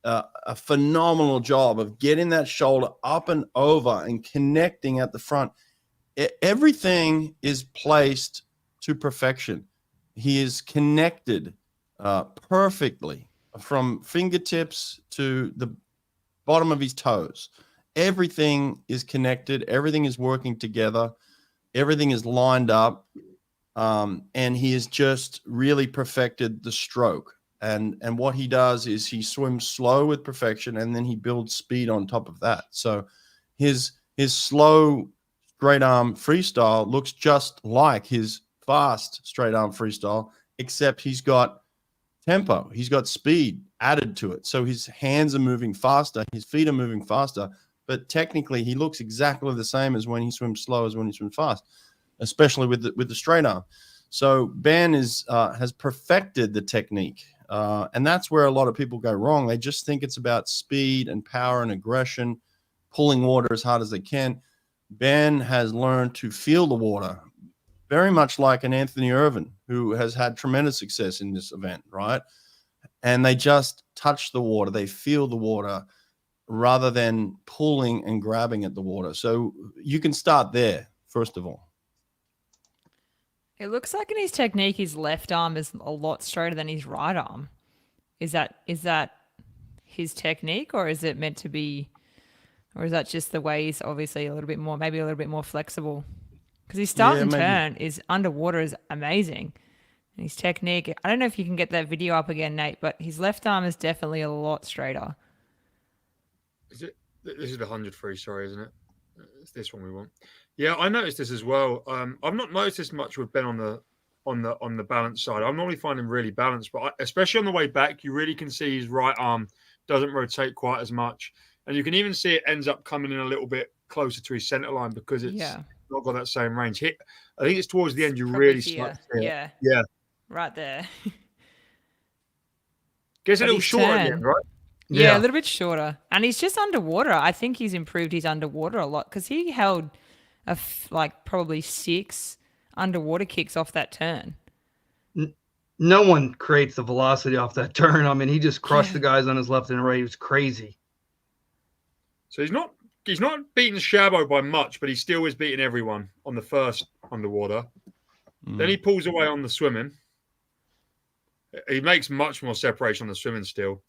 Speaker 3: a phenomenal job of getting that shoulder up and over and connecting at the front. Everything is placed to perfection. He is connected perfectly from fingertips to the bottom of his toes. Everything is connected. Everything is working together. Everything is lined up, and he has just really perfected the stroke. And what he does is he swims slow with perfection, and then he builds speed on top of that. So his slow straight arm freestyle looks just like his fast straight arm freestyle, except he's got tempo. He's got speed added to it. So his hands are moving faster. His feet are moving faster. But technically, he looks exactly the same as when he swims slow as when he swims fast, especially with the straight arm. So Ben has perfected the technique. And that's where a lot of people go wrong. They just think it's about speed and power and aggression, pulling water as hard as they can. Ben has learned to feel the water, very much like an Anthony Irvin, who has had tremendous success in this event, right? And they just touch the water. They feel the water rather than pulling and grabbing at the water. So you can start there, first of all.
Speaker 2: It looks like in his technique, his left arm is a lot straighter than his right arm. Is that his technique, or is it meant to be, or is that just the way he's obviously maybe a little bit more flexible? Because his start and turn is underwater is amazing. And his technique, I don't know if you can get that video up again, Nate, but his left arm is definitely a lot straighter.
Speaker 5: Is it? This is the 100 free, sorry, isn't it? It's this one we want. Yeah, I noticed this as well. I've not noticed this much with Ben on the balance side. I'm normally finding really balanced, but especially on the way back, you really can see his right arm doesn't rotate quite as much, and you can even see it ends up coming in a little bit closer to his center line because it's not got that same range. I think it's towards the end you really start to see it. Yeah,
Speaker 2: right there.
Speaker 5: Gets a little short again, right?
Speaker 2: Yeah, a little bit shorter. And he's just underwater. I think he's improved his underwater a lot because he held probably 6 underwater kicks off that turn.
Speaker 1: No one creates the velocity off that turn. I mean, he just crushed the guys on his left and right. It was crazy.
Speaker 5: So he's not beating Shabo by much, but he still is beating everyone on the first underwater. Then he pulls away on the swimming. He makes much more separation on the swimming still.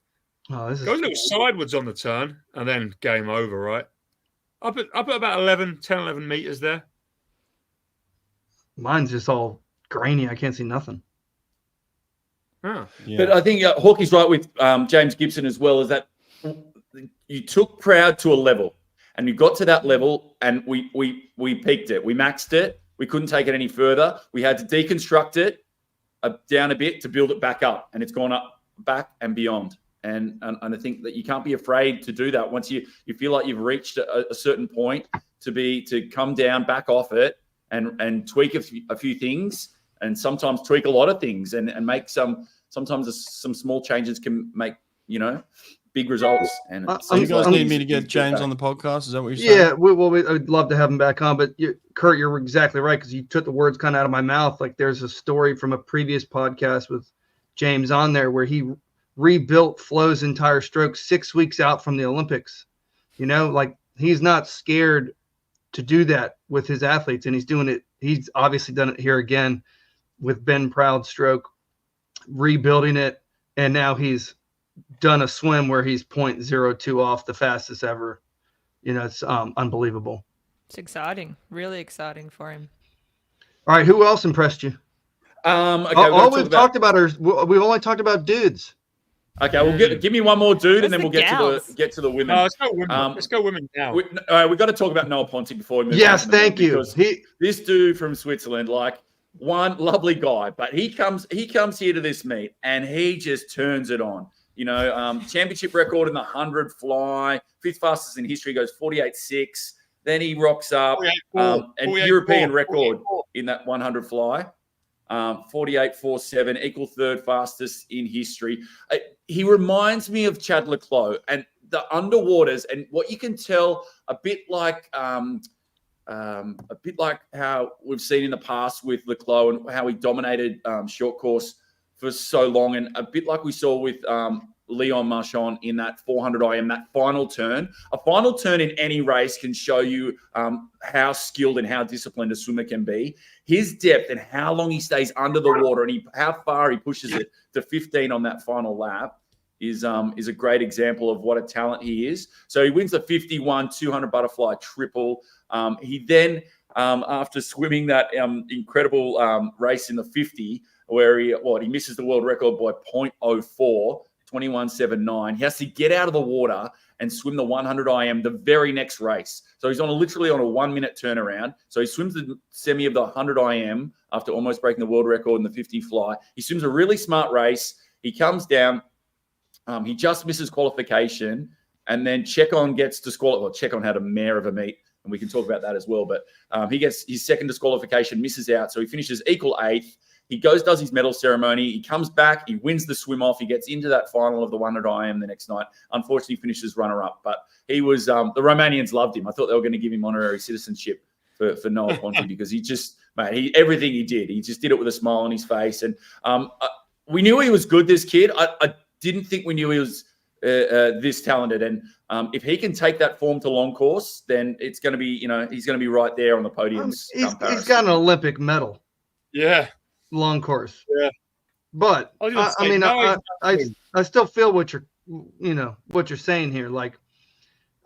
Speaker 5: Goes a little sideways on the turn, and then game over, right? Up at about 10-11 meters there.
Speaker 1: Mine's just all grainy. I can't see nothing.
Speaker 5: Oh.
Speaker 4: Yeah. But I think Hawkey's right with James Gibson as well, is that you took Proud to a level, and you got to that level, and we peaked it. We maxed it. We couldn't take it any further. We had to deconstruct it down a bit to build it back up, and it's gone up, back, and beyond. And I think that you can't be afraid to do that once you feel like you've reached a certain point to come down, back off it, and tweak a few things, and sometimes tweak a lot of things, and make sometimes some small changes can make big results. And
Speaker 3: so you guys need me to get James on the podcast? Is that what you're saying?
Speaker 1: Yeah, I'd love to have him back on, but Kurt, you're exactly right, because you took the words kind of out of my mouth. Like, there's a story from a previous podcast with James on there where he rebuilt Flo's entire stroke 6 weeks out from the Olympics. Like, he's not scared to do that with his athletes, and he's doing it. He's obviously done it here again with Ben Proud's stroke, rebuilding it, and now he's done a swim where he's 0.02 off the fastest ever. It's unbelievable.
Speaker 2: It's exciting, really exciting for him.
Speaker 1: All right, who else impressed you?
Speaker 4: Okay,
Speaker 1: all we've talked about we've only talked about dudes.
Speaker 4: Okay, well, give me one more dude, and then we'll get to the women.
Speaker 5: Let's go women. Let's go women now.
Speaker 4: We've got to talk about Noah Ponti before we move on.
Speaker 1: Yes, thank you.
Speaker 4: This dude from Switzerland, one lovely guy, but he comes here to this meet and he just turns it on. Championship record in the 100 fly, 5th fastest in history, goes 48.6. Then he rocks up and European record in that 100 fly. 48.47, equal 3rd fastest in history. He reminds me of Chad Leclos and the underwaters, and what you can tell a bit like how we've seen in the past with Leclos and how he dominated short course for so long, and a bit like we saw with Leon Marchand in that 400 IM, that final turn. A final turn in any race can show you how skilled and how disciplined a swimmer can be. His depth and how long he stays under the water and how far he pushes it to 15 on that final lap is a great example of what a talent he is. So he wins the 51 200 butterfly triple. He then, after swimming that incredible race in the 50, where he misses the world record by 0.04, 21.79. He has to get out of the water and swim the 100 IM the very next race. So he's literally on a 1 minute turnaround. So he swims the semi of the 100 IM after almost breaking the world record in the 50 fly. He swims a really smart race. He comes down. He just misses qualification, and then Chekon gets disqualified. Well, Chekon had a mare of a meet, and we can talk about that as well. But he gets his second disqualification, misses out, so he finishes equal 8th. He does his medal ceremony. He comes back. He wins the swim off. He gets into that final of the 100 IM the next night. Unfortunately, finishes runner-up. But he was the Romanians loved him. I thought they were going to give him honorary citizenship for Noah Ponti because he just, mate, everything he did, he just did it with a smile on his face. And we knew he was good, this kid. I didn't think we knew he was this talented. And if he can take that form to long course, then it's going to be, he's going to be right there on the podiums.
Speaker 1: He's got an Olympic medal.
Speaker 5: Yeah.
Speaker 1: Long course.
Speaker 5: Yeah.
Speaker 1: But I still feel what you're saying here. Like,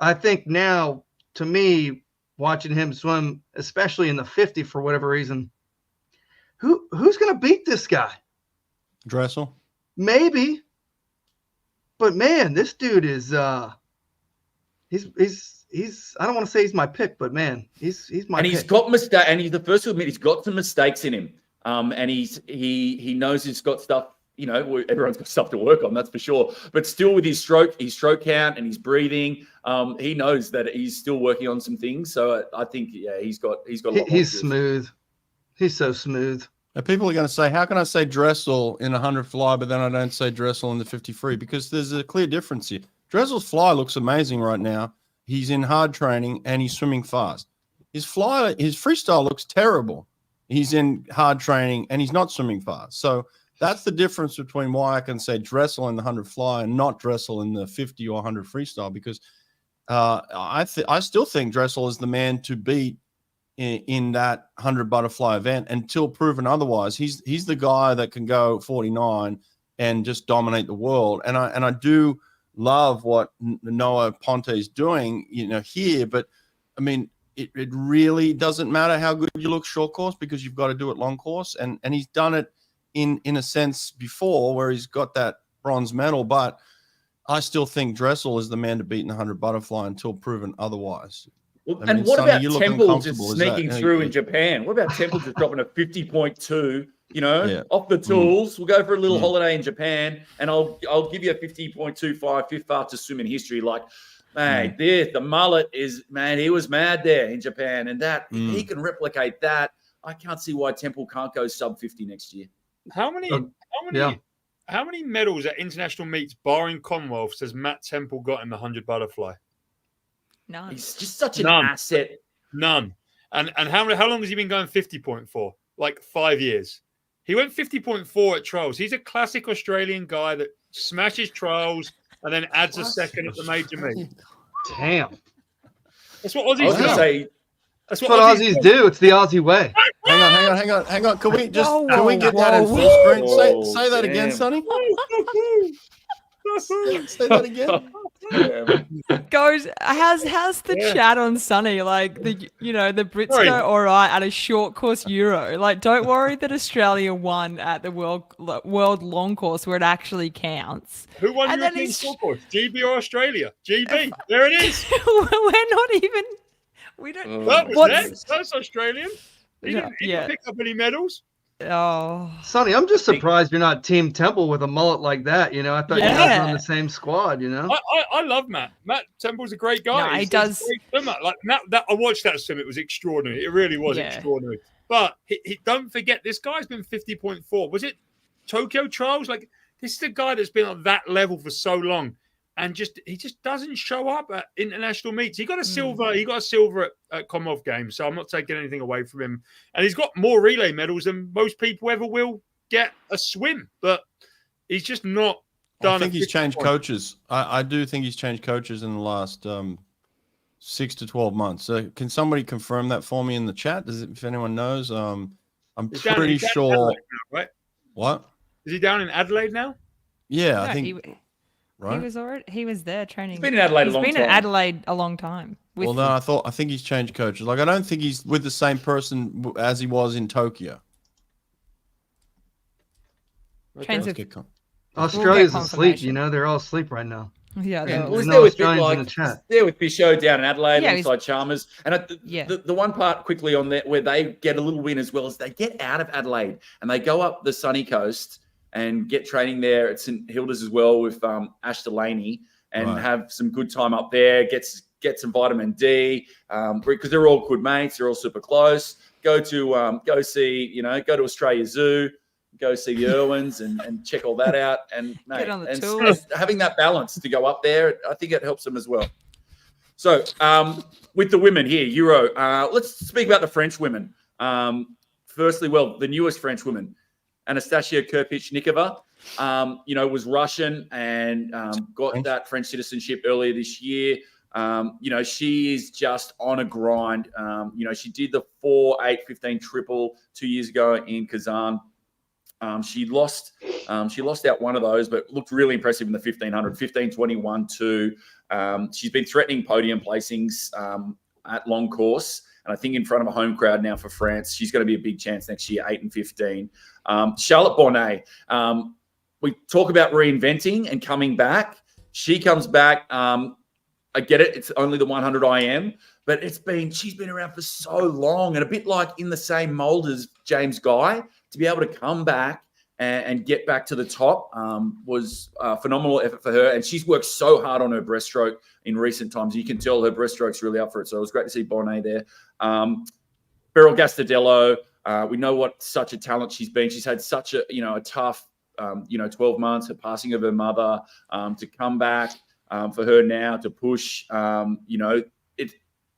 Speaker 1: I think now, to me, watching him swim, especially in the 50 for whatever reason, who's going to beat this guy?
Speaker 3: Dressel?
Speaker 1: Maybe. But man, this dude is he's I don't want to say he's my pick, but man, he's my pick.
Speaker 4: He's got mistake, and he's the first to admit he's got some mistakes in him. And he knows he's got stuff, everyone's got stuff to work on, that's for sure. But still with his stroke count and his breathing, he knows that he's still working on some things. So I think, he's got a lot.
Speaker 1: He's smooth. He's so smooth.
Speaker 3: Now, people are going to say, how can I say Dressel in 100 fly, but then I don't say Dressel in the 50 free? Because there's a clear difference here. Dressel's fly looks amazing right now. He's in hard training and he's swimming fast. His freestyle looks terrible. He's in hard training and he's not swimming fast. So that's the difference between why I can say Dressel in the 100 fly and not Dressel in the 50 or 100 freestyle, because I still think Dressel is the man to beat in that 100 butterfly event until proven otherwise. He's the guy that can go 49 and just dominate the world. And I do love what Noah Ponte is doing, here. But I mean, it really doesn't matter how good you look short course, because you've got to do it long course. And he's done it in a sense before where he's got that bronze medal. But I still think Dressel is the man to beat in the 100 butterfly until proven otherwise.
Speaker 4: Well,
Speaker 3: I mean,
Speaker 4: and what
Speaker 3: Sonny,
Speaker 4: about Temple just sneaking through in Japan? What about Temple just dropping a 50.2, off the tools? We'll go for a little holiday in Japan, and I'll give you a 50.25, fifth fastest swim in history. Like, mate, the mullet is, man, he was mad there in Japan, and that if he can replicate that, I can't see why Temple can't go sub 50 next year.
Speaker 5: How many medals at international meets, barring Commonwealths, has Matt Temple got in the 100 butterfly?
Speaker 2: None.
Speaker 4: He's just such an asset.
Speaker 5: None. And how long has he been going 50.4? Like 5 years. He went 50.4 at trials. He's a classic Australian guy that smashes trials and then adds a second at the major meet.
Speaker 1: Damn.
Speaker 5: That's what Aussies do.
Speaker 1: That's what Aussies do. It's the Aussie way.
Speaker 3: Hang on. Can we get that in full screen? Say that again, Sonny. Say that again.
Speaker 2: Goes, how's the chat on Sunny? Like the Brits go all right at a short course Euro. Like, don't worry that Australia won at the world long course where it actually counts.
Speaker 5: Who won European short course? GB or Australia? GB. There it is.
Speaker 2: We're not even. We don't.
Speaker 5: That's Australian. He didn't pick up any medals.
Speaker 2: Oh,
Speaker 1: Sonny, I'm just surprised you're not Team Temple with a mullet like that. I thought you guys were on the same squad.
Speaker 5: I love Matt. Matt Temple's a great guy.
Speaker 2: No, he does.
Speaker 5: He's a great swimmer. Like that, I watched that swim. It was extraordinary. It really was extraordinary. But he don't forget, this guy's been 50.4. Was it Tokyo trials? Like, this is a guy that's been at that level for so long, and he just doesn't show up at international meets. He got a silver. He got a silver at Commonwealth Games. So I'm not taking anything away from him. And he's got more relay medals than most people ever will get a swim. But he's just not done.
Speaker 3: I think he's changed coaches. I do think he's changed coaches in the last 6 to 12 months. Can somebody confirm that for me in the chat? If anyone knows, I'm pretty sure.
Speaker 5: Now, right?
Speaker 3: What?
Speaker 5: Is he down in Adelaide now?
Speaker 3: Yeah, I think. Right?
Speaker 2: He was there training.
Speaker 4: He's been in Adelaide a long time.
Speaker 2: He's been in Adelaide a long time.
Speaker 3: Well, no, I think he's changed coaches. Like, I don't think he's with the same person as he was in Tokyo.
Speaker 1: Australia's asleep. They're all asleep right now.
Speaker 2: Yeah,
Speaker 1: there's no Australians in the chat.
Speaker 4: There with Bisho down in Adelaide alongside Chalmers. And the one part quickly on that where they get a little win as well is they get out of Adelaide and they go up the sunny coast. and get training there at St Hilda's as well with Ash Delaney and
Speaker 3: Right.
Speaker 4: have some good time up there. Get some vitamin D because they're all good mates. They're all super close. Go to Australia Zoo, go see the Irwins and check all that out. And, mate,
Speaker 2: Get on the
Speaker 4: and
Speaker 2: tour.
Speaker 4: having that balance to go up there, I think it helps them as well. So with the women here, Euro, let's speak about the French women. Firstly, the newest French women, Anastasia Kirpich-Nikova, was Russian and got that French citizenship earlier this year. She is just on a grind. She did the 4.8.15 triple 2 years ago in Kazan. She lost out one of those, but looked really impressive in the 1500, 15:21.2. She's been threatening podium placings at long course, and I think in front of a home crowd now for France, she's going to be a big chance next year, 8 and 15. Charlotte Bonnet, we talk about reinventing and coming back. She comes back. I get it. It's only the 100 IM, but she's been around for so long, and a bit like in the same mold as James Guy, to be able to come back and get back to the top was a phenomenal effort for her. And she's worked so hard on her breaststroke in recent times. You can tell her breaststroke's really up for it. So it was great to see Bonnet there. Beryl Gastadello, we know what such a talent she's been. She's had such a tough 12 months, her passing of her mother, to come back. For her now to push,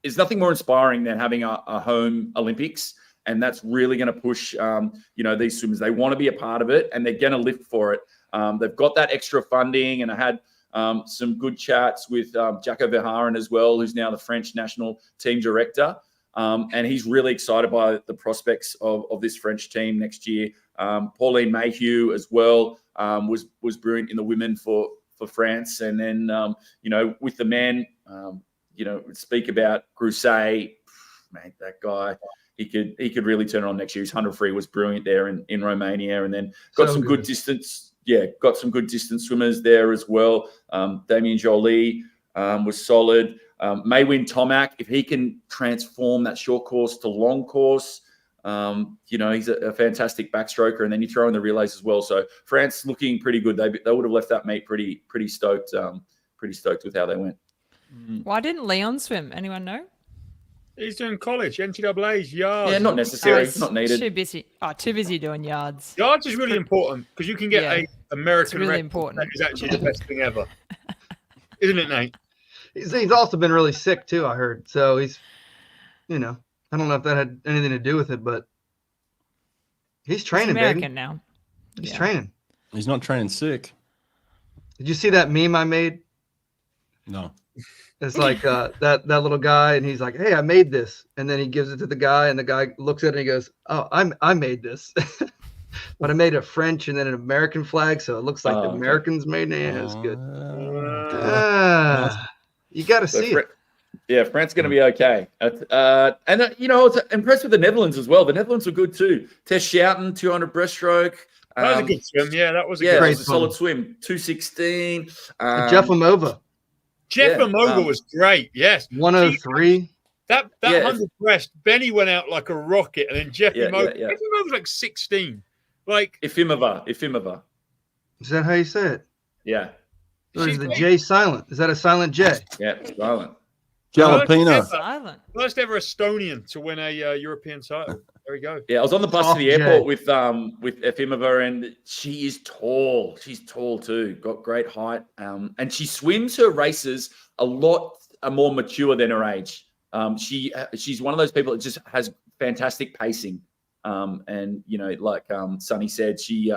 Speaker 4: it's nothing more inspiring than having a home Olympics, and that's really going to push, these swimmers. They want to be a part of it, and they're going to live for it. They've got that extra funding, and I had some good chats with Jacco Verhaeren as well, who's now the French national team director, and he's really excited by the prospects of this French team next year. Pauline Mayhew as well was brilliant in the women for France. And then, with the men, speak about Grousset, mate, that guy, he could really turn it on next year. His 100 free was brilliant there in Romania. And then got some good distance. Yeah, got some good distance swimmers there as well. Damien Joly was solid. Maywin Tomac, if he can transform that short course to long course, he's a fantastic backstroker, and then you throw in the relays as well. So France looking pretty good. They would have left that meet pretty stoked, with how they went.
Speaker 2: Why didn't Leon swim? Anyone know?
Speaker 5: He's doing college, NCAA's yards.
Speaker 4: Yeah, not necessary,
Speaker 2: Oh,
Speaker 4: not needed.
Speaker 2: Too busy doing yards.
Speaker 5: Yards is really important because you can get a American
Speaker 2: really
Speaker 5: record.
Speaker 2: important.
Speaker 5: That is actually the best thing ever, isn't it, Nate?
Speaker 1: He's also been really sick too, I heard. So he's, I don't know if that had anything to do with it, but he's training,
Speaker 2: He's American
Speaker 1: baby.
Speaker 2: now.
Speaker 1: He's training.
Speaker 3: He's not training sick.
Speaker 1: Did you see that meme I made?
Speaker 3: No.
Speaker 1: It's like that little guy, and he's like, "Hey, I made this," and then he gives it to the guy, and the guy looks at it and he goes, "Oh, I made this." But I made a French and then an American flag, so it looks like the Americans made it. Yeah, it's good. You got to see it.
Speaker 4: Yeah, France going to be okay. And I was impressed with the Netherlands as well. The Netherlands were good too. Tess Schouten, 200 breaststroke.
Speaker 5: That was a good swim. Yeah, that was a
Speaker 4: it
Speaker 5: good
Speaker 4: was a solid swim. 2:16.
Speaker 1: Jeff Amova.
Speaker 5: Jeff Amova was great. Yes.
Speaker 1: 103.
Speaker 5: That 100 breast, Benny went out like a rocket, and then Jeff Amova.
Speaker 4: Yeah.
Speaker 5: Jeff Amova was like 16. Like
Speaker 4: Ifimova.
Speaker 1: Is that how you say it?
Speaker 4: Yeah.
Speaker 1: Or is the J silent? Is that a silent J?
Speaker 4: Yeah, silent.
Speaker 3: Jalapeno.
Speaker 2: Silent.
Speaker 5: First ever Estonian to win a European title. There we go.
Speaker 4: Yeah, I was on the bus to the airport with Efimova, and she is tall. She's tall too. Got great height, and she swims her races a lot more mature than her age. She's one of those people that just has fantastic pacing. And like Sonny said, she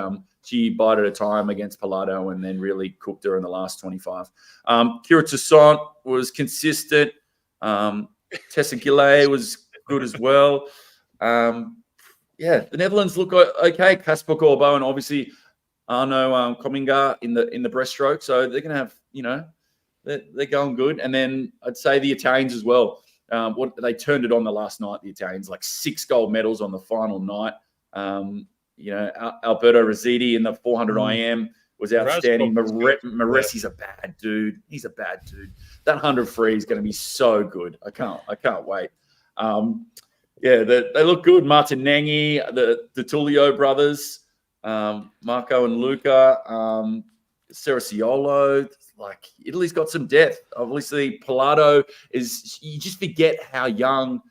Speaker 4: bided her time against Pilato and then really cooked her in the last 25. Kira Toussaint was consistent. Tessa Gillet was good as well. The Netherlands look okay. Casper Corbeau and obviously Arno Kominga in the breaststroke, so they're going to have they're going good. And then I'd say the Italians as well. They turned it on the last night. The Italians, like 6 gold medals on the final night. Alberto Rossetti in the 400 IM was outstanding. Maresi's a bad dude. He's a bad dude. That 100 free is going to be so good. I can't wait. They look good. Martin Nangi, the Tullio brothers. Marco and Luca, Cerasiolo. Like Italy's got some depth. Obviously, Pilato is. You just forget how young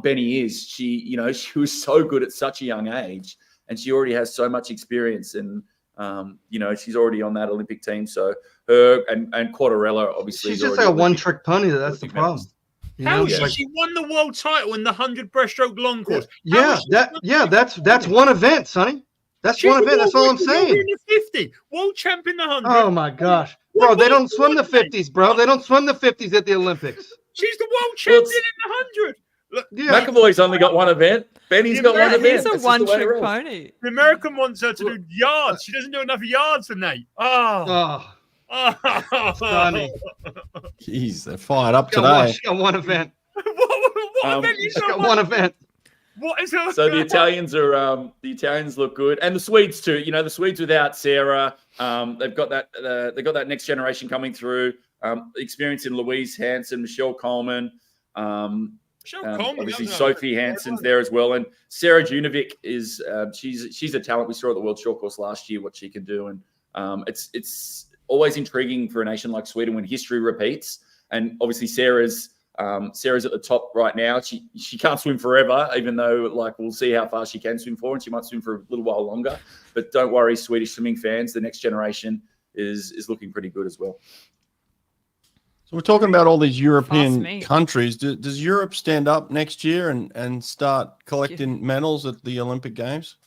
Speaker 4: Benny is. She was so good at such a young age, and she already has so much experience. And she's already on that Olympic team. So her and Quattarella obviously.
Speaker 1: She's just like a one-trick pony. That's the
Speaker 4: Olympic
Speaker 1: problem.
Speaker 4: medalist.
Speaker 5: How is
Speaker 1: It's
Speaker 5: she?
Speaker 1: like-
Speaker 5: She won the world title in the 100 breaststroke long course.
Speaker 1: That's one event, Sonny. That's one event. That's all I'm saying.
Speaker 5: In the 50, world champ in the 100.
Speaker 1: Oh my gosh, bro! They don't swim the 50s, bro. They don't swim the 50s at the Olympics.
Speaker 5: She's the world champion in the 100. Look,
Speaker 1: Yeah,
Speaker 4: McAvoy's only got one event. Benny's got one
Speaker 5: Yeah,
Speaker 4: event.
Speaker 2: He's a
Speaker 4: That's just the way it
Speaker 2: one-trick
Speaker 4: rolls.
Speaker 2: pony.
Speaker 5: the American wants her to do yards. She doesn't do enough yards for Nate. Oh,
Speaker 1: Sonny.
Speaker 3: Jeez, they're fired up
Speaker 1: She got one-
Speaker 3: today.
Speaker 1: she got one event.
Speaker 5: what event you
Speaker 1: She
Speaker 5: got?
Speaker 1: got one event.
Speaker 5: What is her?
Speaker 4: So the Italians look good, and the Swedes too. The Swedes without Sarah, they've got that next generation coming through. Experience in Louise Hansen, Michelle Coleman,
Speaker 5: Michelle Coleman,
Speaker 4: obviously
Speaker 5: that was
Speaker 4: Sophie Hansen's there as well, and Sarah Junovic is she's a talent. We saw at the World Short Course last year what she can do, and it's always intriguing for a nation like Sweden when history repeats. And obviously Sarah's at the top right now. She can't swim forever, even though we'll see how far she can swim for, and she might swim for a little while longer. But don't worry, Swedish swimming fans, the next generation is looking pretty good as well.
Speaker 3: So we're talking about all these
Speaker 2: Fast
Speaker 3: European
Speaker 2: meat.
Speaker 3: countries. Does Europe stand up next year and start collecting medals at the Olympic Games?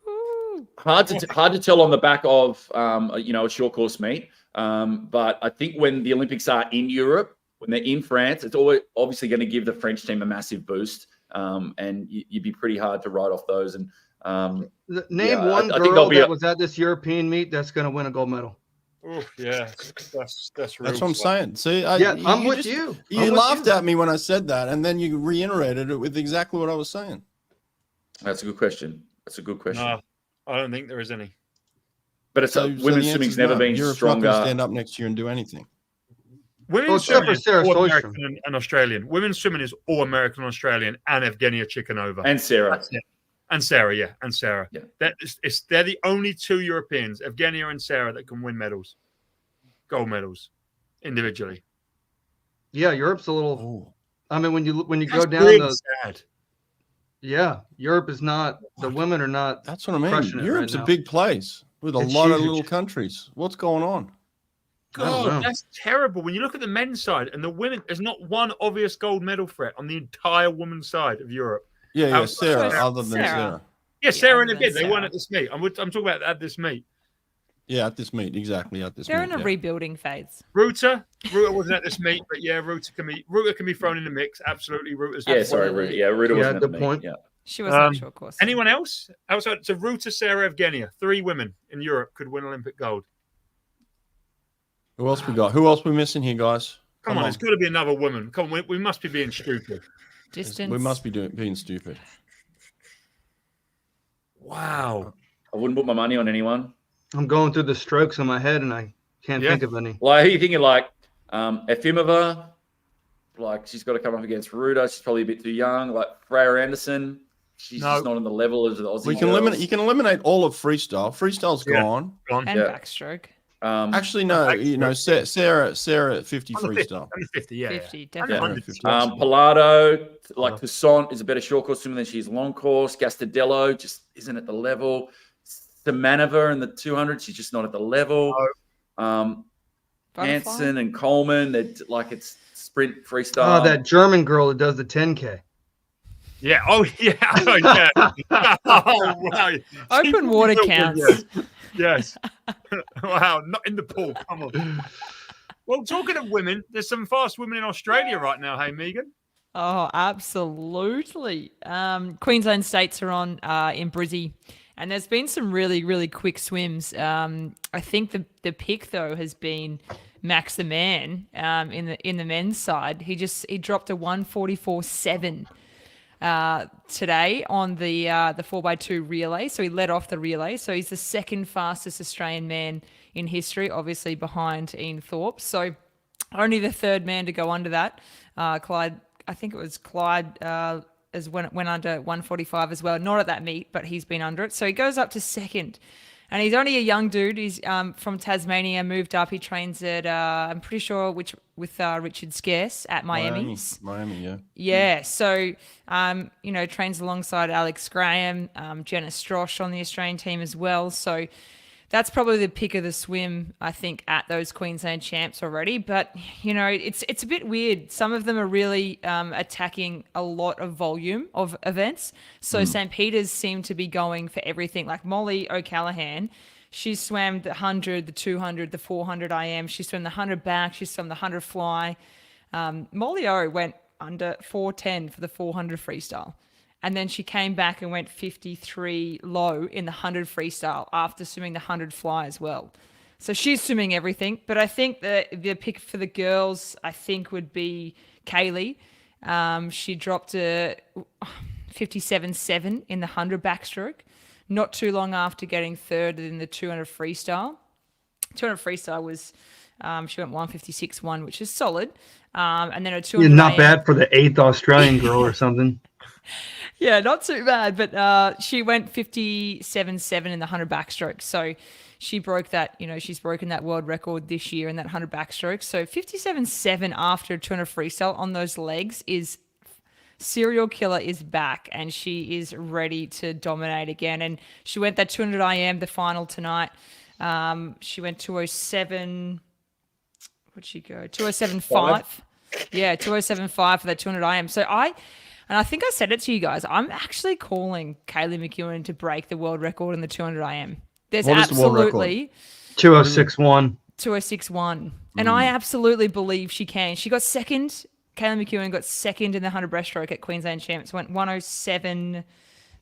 Speaker 2: Ooh.
Speaker 4: Hard to tell on the back of a short course meet. But I think when the Olympics are in Europe, when they're in France, it's always obviously going to give the French team a massive boost. And you'd be pretty hard to write off those. And
Speaker 1: Name
Speaker 4: Yeah,
Speaker 1: one
Speaker 4: I think
Speaker 1: girl
Speaker 4: there'll be
Speaker 1: that
Speaker 4: a-
Speaker 1: was at this European meet that's going to win a gold medal.
Speaker 5: Oh, yeah, that's
Speaker 3: That's what I'm saying. See,
Speaker 1: Yeah, I'm with you. I'm
Speaker 3: You
Speaker 1: with
Speaker 3: laughed
Speaker 1: you.
Speaker 3: at me when I said that, and then you reiterated it with exactly what I was saying.
Speaker 4: that's a good question.
Speaker 5: No, I don't think there is any.
Speaker 4: But it's
Speaker 3: So
Speaker 4: women's
Speaker 3: the answer
Speaker 4: swimming's
Speaker 3: is
Speaker 4: never
Speaker 3: no.
Speaker 4: been
Speaker 3: Europe's not
Speaker 4: stronger.
Speaker 3: going to stand up next year and do anything.
Speaker 5: Women's
Speaker 1: except for
Speaker 5: swimming is
Speaker 1: Sarah
Speaker 5: all
Speaker 1: Sojstrom.
Speaker 5: American and Australian. Women's swimming is all American and Australian, and Evgenia Chikhanova.
Speaker 4: And Sarah.
Speaker 5: That's it. And Sarah, yeah, and Sarah.
Speaker 4: Yeah.
Speaker 5: They're the only two Europeans, Evgenia and Sarah, that can win medals, gold medals, individually.
Speaker 1: Yeah, Europe's a little.
Speaker 3: Oh,
Speaker 1: I mean, when you go
Speaker 5: That's
Speaker 1: down
Speaker 5: really
Speaker 1: the.
Speaker 5: sad.
Speaker 1: Yeah, Europe is not. The women are not.
Speaker 3: that's what I mean.
Speaker 1: Crushing it
Speaker 3: Europe's
Speaker 1: right
Speaker 3: a
Speaker 1: now.
Speaker 3: big place with a
Speaker 1: It's
Speaker 3: lot of
Speaker 1: huge.
Speaker 3: little countries. What's going on?
Speaker 1: I don't know.
Speaker 5: God, that's terrible. When you look at the men's side and the women, there's not one obvious gold medal threat on the entire women's side of Europe.
Speaker 3: Yeah,
Speaker 5: Outside
Speaker 3: Sarah,
Speaker 5: Sarah.
Speaker 3: other than
Speaker 2: Sarah.
Speaker 3: Sarah.
Speaker 5: Yeah, Sarah and
Speaker 2: other than
Speaker 5: Evgenia, they won
Speaker 2: Sarah.
Speaker 5: at this meet. I'm talking about at this meet.
Speaker 3: Yeah, at this meet, exactly at this
Speaker 2: They're
Speaker 3: meet.
Speaker 2: in a
Speaker 3: yeah.
Speaker 2: rebuilding phase.
Speaker 5: Ruta wasn't at this meet, but yeah, Ruta can be thrown in the mix. Absolutely, Ruta's.
Speaker 4: Yeah, sorry,
Speaker 2: Absolutely.
Speaker 4: Ruta. Yeah, Ruta
Speaker 1: Yeah,
Speaker 4: wasn't at the
Speaker 1: good
Speaker 4: meet.
Speaker 1: point.
Speaker 4: Yeah.
Speaker 2: She was on
Speaker 5: Um,
Speaker 2: a short course.
Speaker 5: Anyone else outside? So Ruta, Sarah, Evgenia, 3 women in Europe could win Olympic gold.
Speaker 3: Who else we got? Who else we missing here, guys?
Speaker 5: Come on, it's got to be another woman. Come on, we must be being stupid.
Speaker 2: Distance.
Speaker 3: We must be being stupid.
Speaker 5: Wow.
Speaker 4: I wouldn't put my money on anyone.
Speaker 1: I'm going through the strokes in my head and I can't
Speaker 5: Yeah.
Speaker 1: think of any.
Speaker 4: Like, who are you thinking? Like, Efimova, like she's got to come up against Ruta. She's probably a bit too young. Like Freya Anderson, she's
Speaker 5: No.
Speaker 4: just not on the level of the Aussie.
Speaker 3: We can
Speaker 4: girls.
Speaker 3: eliminate. You can eliminate all of freestyle. Freestyle's
Speaker 5: Yeah.
Speaker 3: gone.
Speaker 5: Gone.
Speaker 2: and
Speaker 4: Yeah.
Speaker 2: backstroke.
Speaker 3: Actually, no. You know, Sarah 50
Speaker 5: Under 50,
Speaker 3: freestyle.
Speaker 5: under 50, yeah.
Speaker 2: 50,
Speaker 5: Yeah.
Speaker 2: definitely.
Speaker 5: Under
Speaker 3: 50.
Speaker 5: 50.
Speaker 4: Pilato, like Toussaint is a better short course swimmer than she is long course. Gastadello just isn't at the level. Semanova in the 200, she's just not at the level.
Speaker 2: Butterfly.
Speaker 4: Hansen and Coleman, it's sprint freestyle.
Speaker 1: Oh, that German girl that does the 10K.
Speaker 5: Yeah. Oh, yeah. Oh, yeah. Oh, wow.
Speaker 2: Open water counts.
Speaker 5: Yes. Wow. Not in the pool. Come on. Well, talking of women, there's some fast women in Australia right now. Hey, Megan.
Speaker 2: Oh, absolutely. Queensland States are on in Brizzy, and there's been some really, really quick swims. I think the pick though has been Max the Man in the men's side. He dropped a 1:44.7 today on the 4x2 relay. So he led off the relay. So he's the second fastest Australian man in history, obviously behind Ian Thorpe. So only the third man to go under that. Clyde. I think it was Clyde as went under 145 as well. Not at that meet, but he's been under it. So he goes up to second. And he's only a young dude. He's from Tasmania, moved up. He trains at, I'm pretty sure, with Richard Scarce at Miami.
Speaker 3: Miami, yeah.
Speaker 2: Yeah. So, trains alongside Alex Graham, Jenna Strosh on the Australian team as well. So that's probably the pick of the swim, I think, at those Queensland champs already. But, it's a bit weird. Some of them are really attacking a lot of volume of events. So St. Peter's seem to be going for everything. Like Molly O'Callaghan, she swam the 100, the 200, the 400 IM. She swam the 100 back. She swam the 100 fly. Molly O went under 410 for the 400 freestyle. And then she came back and went 53 low in the 100 freestyle after swimming the 100 fly as well. So she's swimming everything. But I think the pick for the girls, I think, would be Kaylee. She dropped a 57.7 in the 100 backstroke, not too long after getting third in the 200 freestyle. 200 freestyle was, she went 156.1, which is solid. And then a 200
Speaker 1: not
Speaker 2: IM.
Speaker 1: bad for the 8th Australian girl or something.
Speaker 2: Yeah, not too bad, but she went 57.7 in the 100 backstroke. So she broke that, she's broken that world record this year in that 100 backstroke. So 57.7 after 200 freestyle on those legs is serial killer is back, and she is ready to dominate again. And she went that 200 IM, the final tonight. She went 207. What'd she go? 207.5. Yeah, 207.5 for that 200 IM. So I think I said it to you guys, I'm actually calling Kaylee McEwen to break the world record in the 200 IM. There's absolutely
Speaker 1: 206.1.
Speaker 2: 206.1. And I absolutely believe she can. She got second. Kaylee McEwen got second in the 100 breaststroke at Queensland Champs. Went 107.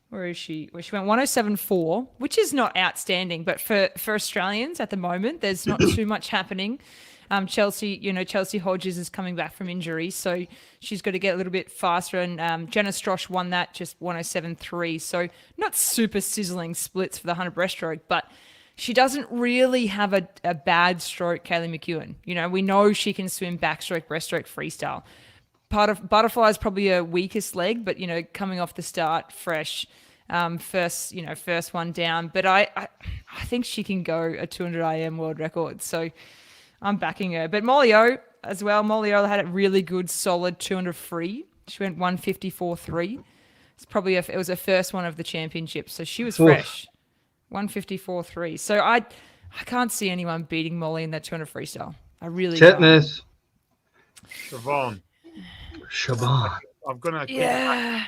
Speaker 2: Where is she? Well, she went 107.4, which is not outstanding. But for Australians at the moment, there's not too much happening. Chelsea Hodges is coming back from injury, so she's got to get a little bit faster. And Jenna Strosh won that, just 107.3. So not super sizzling splits for the 100 breaststroke, but she doesn't really have a bad stroke, Kaylee McEwen. We know she can swim backstroke, breaststroke, freestyle. Part of butterfly is probably her weakest leg, but coming off the start fresh, first one down. But I think she can go a 200 IM world record. So I'm backing her. But Molly O as well. Molly O had a really good, solid 200 free. She went 154.3. It was her first one of the championship. So she was fresh. 154.3. So I can't see anyone beating Molly in that 200 freestyle. I really
Speaker 1: Fitness.
Speaker 5: Siobhan. I'm gonna.
Speaker 2: Yeah.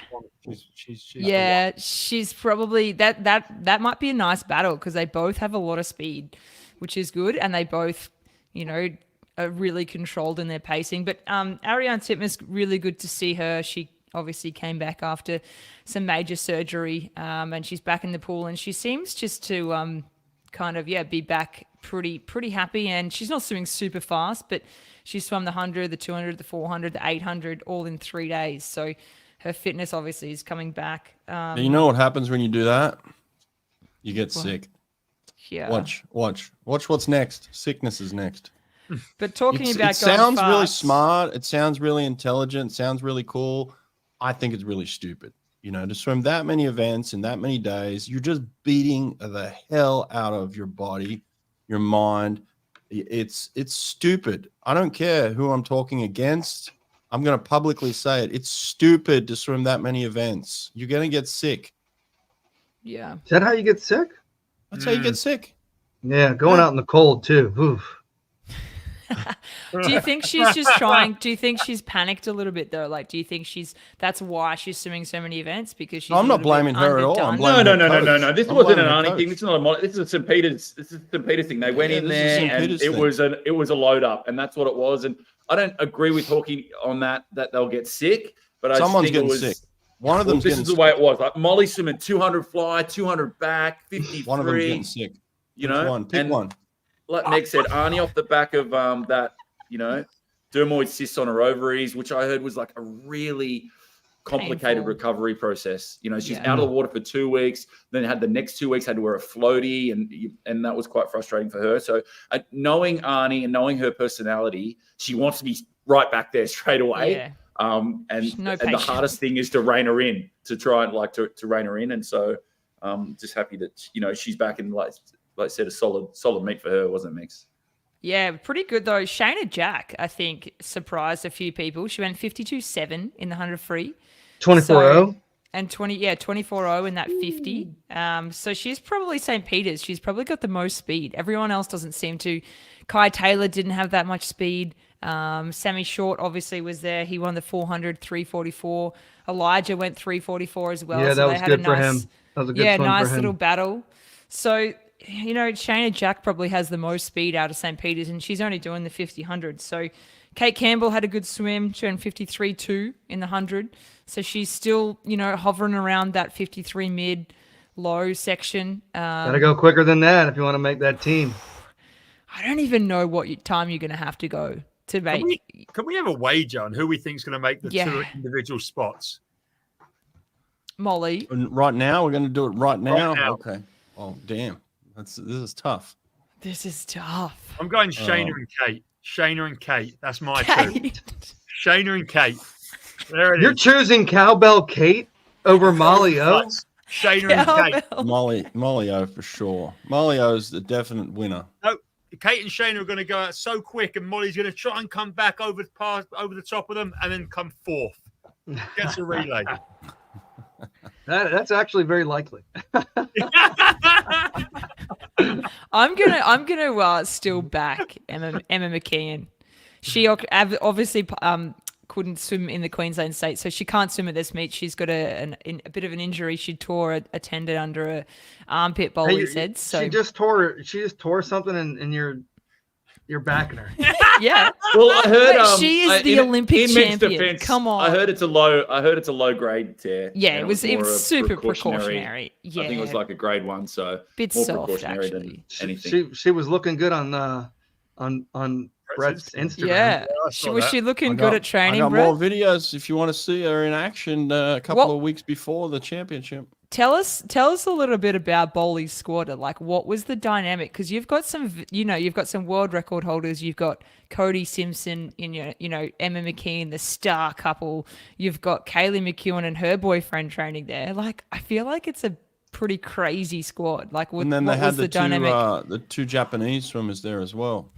Speaker 5: She's
Speaker 2: probably that might be a nice battle because they both have a lot of speed, which is good, and they both are really controlled in their pacing. But Ariane Titmus, really good to see her. She obviously came back after some major surgery, and she's back in the pool, and she seems just to be back pretty happy. And she's not swimming super fast, but she swam the 100, the 200, the 400, the 800 all in 3 days. So her fitness obviously is coming back.
Speaker 3: You know what happens when you do that? You get sick.
Speaker 2: Yeah.
Speaker 3: Watch what's next. Sickness is next.
Speaker 2: But talking about
Speaker 3: it sounds
Speaker 2: going
Speaker 3: really
Speaker 2: fast,
Speaker 3: smart. It sounds really intelligent. Sounds really cool. I think it's really stupid. To swim that many events in that many days, you're just beating the hell out of your body, your mind. It's stupid. I don't care who I'm talking against. I'm going to publicly say it. It's stupid to swim that many events. You're going to get sick.
Speaker 2: Yeah.
Speaker 1: Is that how you get sick?
Speaker 3: That's how you get sick.
Speaker 1: Yeah, going out in the cold too. Oof.
Speaker 2: Do you think she's just trying? Do you think she's panicked a little bit though? Like, do you think that's why she's swimming so many events? Because she's
Speaker 3: I'm not blaming her at all. I'm
Speaker 2: underdone?
Speaker 3: blaming
Speaker 4: No. This wasn't an Arnie thing. This is not a. This is a St. Peter's. This is a St. Peter's thing. They went in there and it was a load up, and that's what it was. And I don't agree with talking on that they'll get sick, but
Speaker 3: someone's
Speaker 4: think
Speaker 3: getting sick. One of them.
Speaker 4: This is the way it was. Like Molly swimming 200 fly, 200 back, 53.
Speaker 3: One of them getting sick.
Speaker 4: Pick one. Like Meg said, Arnie off the back of that, dermoid cysts on her ovaries, which I heard was like a really complicated
Speaker 2: painful
Speaker 4: recovery process. She's out of the water for 2 weeks, then had the next 2 weeks had to wear a floaty, and that was quite frustrating for her. So knowing Arnie and knowing her personality, she wants to be right back there straight away.
Speaker 2: Yeah.
Speaker 4: And
Speaker 2: No
Speaker 4: and the
Speaker 2: patience.
Speaker 4: hardest thing is to rein her in, to try and to rein her in. And so just happy that she's back in, like I said, a solid meet for her, wasn't it, Mix?
Speaker 2: Yeah, pretty good though. Shayna Jack, I think, surprised a few people. She went 52.7 in the 100 free.
Speaker 1: 24-0.
Speaker 2: And 24.0 in that 50. So she's probably St. Peter's. She's probably got the most speed. Everyone else doesn't seem to. Kai Taylor didn't have that much speed. Sammy Short obviously was there. He won the 400, 344. Elijah went 344 as well.
Speaker 1: Yeah,
Speaker 2: so
Speaker 1: that
Speaker 2: they
Speaker 1: was
Speaker 2: had
Speaker 1: good
Speaker 2: a
Speaker 1: for
Speaker 2: nice,
Speaker 1: him. That was a good swim
Speaker 2: nice
Speaker 1: for him.
Speaker 2: little battle. So, Shayna Jack probably has the most speed out of St. Peter's, and she's only doing the 50-100. So Kate Campbell had a good swim. She went 53.2 in the 100. So she's still, hovering around that 53 mid low section.
Speaker 1: Gotta go quicker than that if you want to make that team.
Speaker 2: I don't even know what time you're going to have to go to make.
Speaker 5: Can we have a wager on who we think is going to make the two individual spots?
Speaker 2: Molly.
Speaker 3: And right now, we're going to do it right now.
Speaker 5: Right now.
Speaker 3: Okay. Oh, damn. This is tough.
Speaker 2: This is tough.
Speaker 5: I'm going Shayna and Kate. Shayna and Kate. That's my two. Shayna and Kate. There it
Speaker 1: You're
Speaker 5: is.
Speaker 1: choosing Cowbell Kate over Molly O?
Speaker 5: Shayna and Kate.
Speaker 3: Molly O for sure. Molly O is the definite winner.
Speaker 5: No, Kate and Shayna are going to go out so quick, and Molly's going to try and come back over the top of them, and then come fourth. Gets a relay.
Speaker 1: That's actually very likely.
Speaker 2: I'm gonna still back Emma McKeon. She obviously couldn't swim in the Queensland state, so she can't swim at this meet. She's got a bit of an injury. She tore a tendon under a armpit, Bowley said. So
Speaker 1: she just tore something, and you're backing her.
Speaker 2: Yeah.
Speaker 4: Well, I heard
Speaker 2: But she is the Olympic
Speaker 4: in men's
Speaker 2: champion.
Speaker 4: defense,
Speaker 2: Come on.
Speaker 4: I heard it's a low grade tear.
Speaker 2: Yeah,
Speaker 4: and
Speaker 2: it was
Speaker 4: more a
Speaker 2: super precautionary. Yeah,
Speaker 4: I think it was like a grade 1, so
Speaker 2: bit
Speaker 4: more
Speaker 2: soft
Speaker 4: precautionary
Speaker 2: actually.
Speaker 4: than anything.
Speaker 1: She was looking good on Brett's Instagram.
Speaker 2: Yeah,
Speaker 5: I saw
Speaker 2: was
Speaker 5: that.
Speaker 2: she looking good at training,
Speaker 3: I got
Speaker 2: Brett?
Speaker 3: more videos if you want to see her in action a couple of weeks before the championship.
Speaker 2: Tell us a little bit about Bowley's squad. Like, what was the dynamic? Because you've got some, you've got some world record holders. You've got Cody Simpson in Emma McKeon, the star couple. You've got Kaylee McEwen and her boyfriend training there. Like, I feel like it's a pretty crazy squad. Like,
Speaker 3: And then they had the two Japanese swimmers there as well.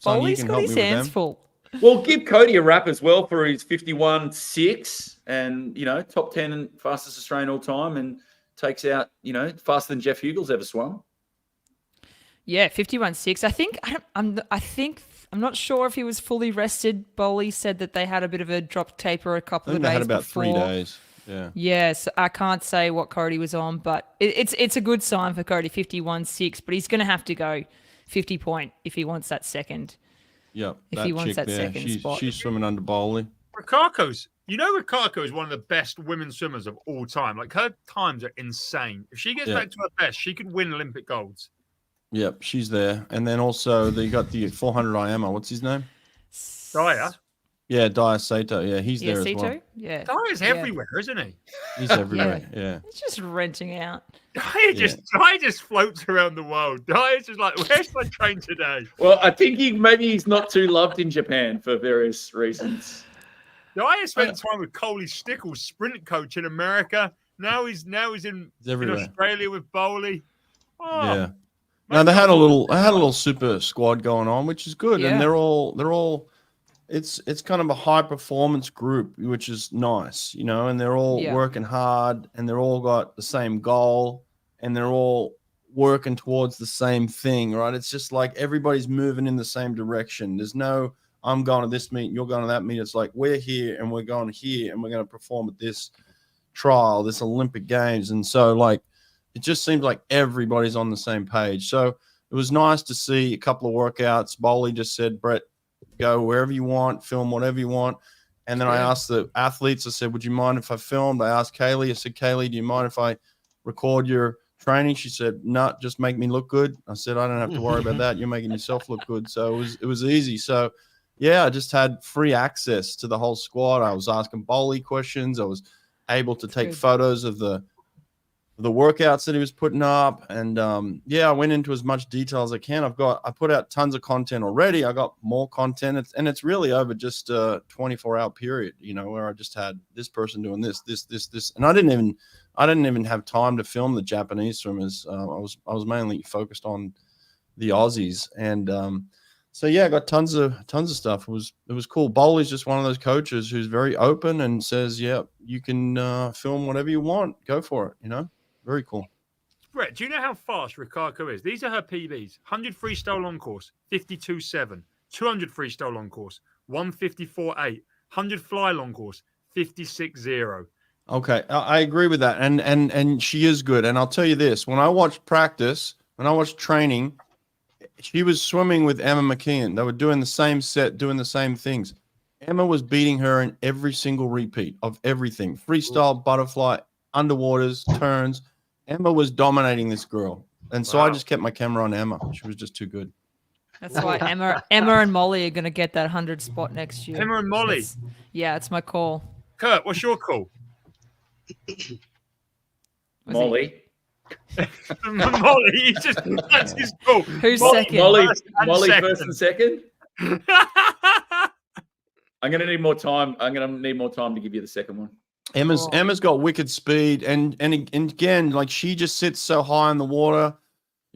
Speaker 2: Bowley's got his hands full.
Speaker 4: Well, give Cody a rap as well for his 51.6 and, top 10 and fastest Australian all time, and takes out, faster than Jeff Hugel's ever swum.
Speaker 2: Yeah, 51.6. I'm not sure if he was fully rested. Bowley said that they had a bit of a drop taper a couple of days
Speaker 3: They had about
Speaker 2: before.
Speaker 3: 3 days. Yeah.
Speaker 2: Yes, I can't say what Cody was on, but it's a good sign for Cody, 51.6, but he's going to have to go 50 point if he wants that second.
Speaker 3: Yep.
Speaker 2: If he wants that second spot.
Speaker 3: She's swimming under Bowley.
Speaker 5: Rikako is one of the best women swimmers of all time. Like, her times are insane. If she gets back to her best, she could win Olympic golds.
Speaker 3: Yep, she's there. And then also they got the 400 IMO. What's his name?
Speaker 5: Dyer.
Speaker 3: Yeah, Dyer Sato. Yeah, he's there as well.
Speaker 2: Yeah.
Speaker 5: Dyer's everywhere, isn't he?
Speaker 3: He's everywhere. Yeah.
Speaker 2: He's just renting out.
Speaker 5: Dyer just floats around the world. Dyer's just like, where's my train today?
Speaker 4: Well, I think he's not too loved in Japan for various reasons.
Speaker 5: Dyer spent time with Coley Stickles, sprint coach in America. Now he's in Australia with Bowley. Oh,
Speaker 3: yeah. Now they had a little super squad going on, which is good, and they're all. It's kind of a high performance group, which is nice, and they're all working hard, and they're all got the same goal, and they're all working towards the same thing, right? It's just like everybody's moving in the same direction. There's no, I'm going to this meet, you're going to that meet. It's like we're here and we're going here and we're going to perform at this trial, this Olympic Games. And so like, it just seems like everybody's on the same page. So it was nice to see a couple of workouts. Bowley just said, Brett, go wherever you want, film whatever you want. And then I asked the athletes, I said, would you mind if I filmed? I asked Kaylee, I said, Kaylee, do you mind if I record your training? She said, no, just make me look good. I said, I don't have to worry about that. You're making yourself look good. So it was easy. So yeah, I just had free access to the whole squad. I was asking Bowley questions. I was able to take photos of the the workouts that he was putting up. And I went into as much detail as I can. I put out tons of content already. I got more content, and it's really over just a 24-hour period, where I just had this person doing this, and I didn't even have time to film the Japanese swimmers. I was mainly focused on the Aussies, and I got tons of stuff. It was cool. Bowley's just one of those coaches who's very open and says, "Yeah, you can film whatever you want. Go for it." Very cool.
Speaker 5: Brett, do you know how fast Rikako is? These are her PBs. 100 freestyle long course, 52.7. 200 freestyle long course, 154.8. 100 fly long course, 56.0.
Speaker 3: Okay, I agree with that, and she is good. And I'll tell you this: when I watched training, she was swimming with Emma McKeon. They were doing the same set, doing the same things. Emma was beating her in every single repeat of everything: freestyle, butterfly, underwaters, turns. Emma was dominating this girl, and so I just kept my camera on Emma. She was just too good.
Speaker 2: That's why Emma and Molly are going to get that 100 spot next year.
Speaker 5: Emma and Molly.
Speaker 2: It's my call.
Speaker 5: Kurt, what's your call?
Speaker 4: Molly.
Speaker 5: Molly, that's his call.
Speaker 2: Who's
Speaker 5: Molly,
Speaker 2: second?
Speaker 4: Molly first and second. I'm going to need more time. I'm going to need more time to give you the second one.
Speaker 3: Emma's got wicked speed, and again, like, she just sits so high in the water.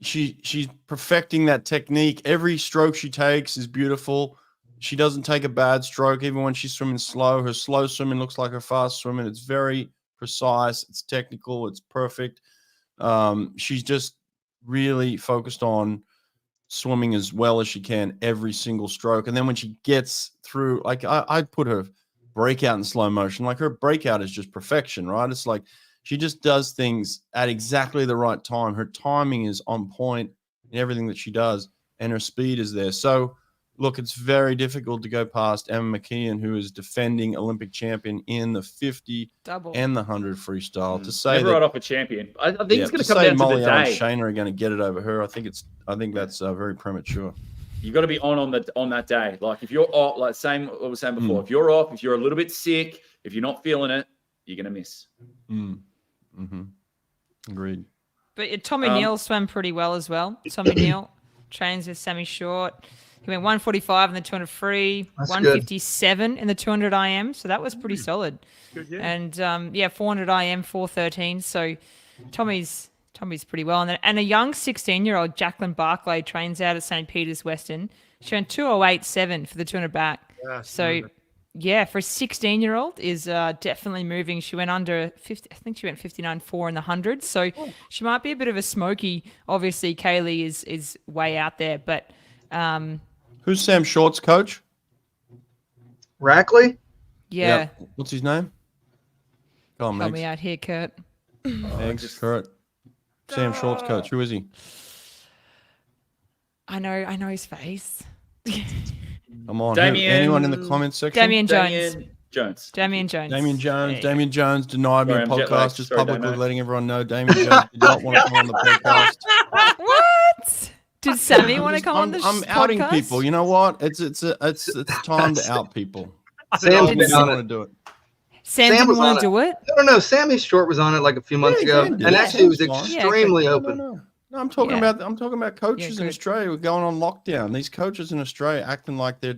Speaker 3: She's perfecting that technique. Every stroke she takes is beautiful. She doesn't take a bad stroke, even when she's swimming slow. Her slow swimming looks like her fast swimming. It's very precise. It's technical. It's perfect. She's just really focused on swimming as well as she can every single stroke. And then when she gets through, like, I put her breakout in slow motion. Like, her breakout is just perfection, right? It's like she just does things at exactly the right time. Her timing is on point in everything that she does, and her speed is there. So, look, it's very difficult to go past Emma McKeon, who is defending Olympic champion in the 50
Speaker 2: Double.
Speaker 3: and the 100 freestyle. To say
Speaker 4: Never
Speaker 3: that,
Speaker 4: write off a champion. I think it's going to come
Speaker 3: say
Speaker 4: down
Speaker 3: Molly
Speaker 4: to the
Speaker 3: and
Speaker 4: day.
Speaker 3: Shayna are going to get it over her. I think that's very premature.
Speaker 4: You've got to be on that day. Like, if you're off, like same what I was saying before, if you're off, if you're a little bit sick, if you're not feeling it, you're going to miss.
Speaker 3: Mm-hmm. Agreed.
Speaker 2: But Tommy Neal swam pretty well as well. Tommy Neal trains with Sammy Short. He went 145 in the 200 free, 157 in the 200 IM. So that was pretty solid.
Speaker 5: Good, yeah.
Speaker 2: And 400 IM, 413. So Tommy's pretty well. And a young 16-year-old, Jacqueline Barclay, trains out at St. Peter's Western. She went 208.7 for the 200 back.
Speaker 5: Yeah,
Speaker 2: so, for a 16-year-old is definitely moving. She went under 50. I think she went 59.4 in the 100. So she might be a bit of a smoky. Obviously, Kaylee is way out there. But
Speaker 3: who's Sam Short's coach?
Speaker 1: Rackley?
Speaker 2: Yeah.
Speaker 3: What's his name? Go on,
Speaker 2: Help
Speaker 3: Megs.
Speaker 2: me out here, Kurt.
Speaker 3: Megs, Kurt. Sam Short's coach. Who is he?
Speaker 2: I know his face.
Speaker 3: Come on.
Speaker 4: Damien-
Speaker 3: Anyone in the comments section?
Speaker 2: Damien Jones.
Speaker 4: Damien Jones.
Speaker 3: Damien Jones denied me
Speaker 4: Sorry,
Speaker 3: a
Speaker 4: I'm jet
Speaker 3: podcast,
Speaker 4: lagged.
Speaker 3: just
Speaker 4: Sorry,
Speaker 3: publicly
Speaker 4: Damo.
Speaker 3: letting everyone know Damien Jones did not want to come on the podcast.
Speaker 2: What? Did Sammy want to come on the
Speaker 3: I'm
Speaker 2: podcast?
Speaker 3: outing people. You know what? It's time to out people.
Speaker 1: Sam's
Speaker 3: I
Speaker 1: been
Speaker 3: don't
Speaker 1: on
Speaker 3: want
Speaker 1: it.
Speaker 3: to do it.
Speaker 2: Sam
Speaker 1: Sam
Speaker 2: didn't
Speaker 1: was
Speaker 2: want
Speaker 1: on
Speaker 2: to do it?
Speaker 1: I don't know. Sammy Short was on it like a few months ago,
Speaker 3: Sam did.
Speaker 1: and actually it was
Speaker 3: Sam's fine.
Speaker 1: extremely
Speaker 2: Yeah,
Speaker 1: open.
Speaker 3: No, I'm talking
Speaker 2: Yeah.
Speaker 3: about coaches in
Speaker 2: good.
Speaker 3: Australia. We're going on lockdown. These coaches in Australia acting like they're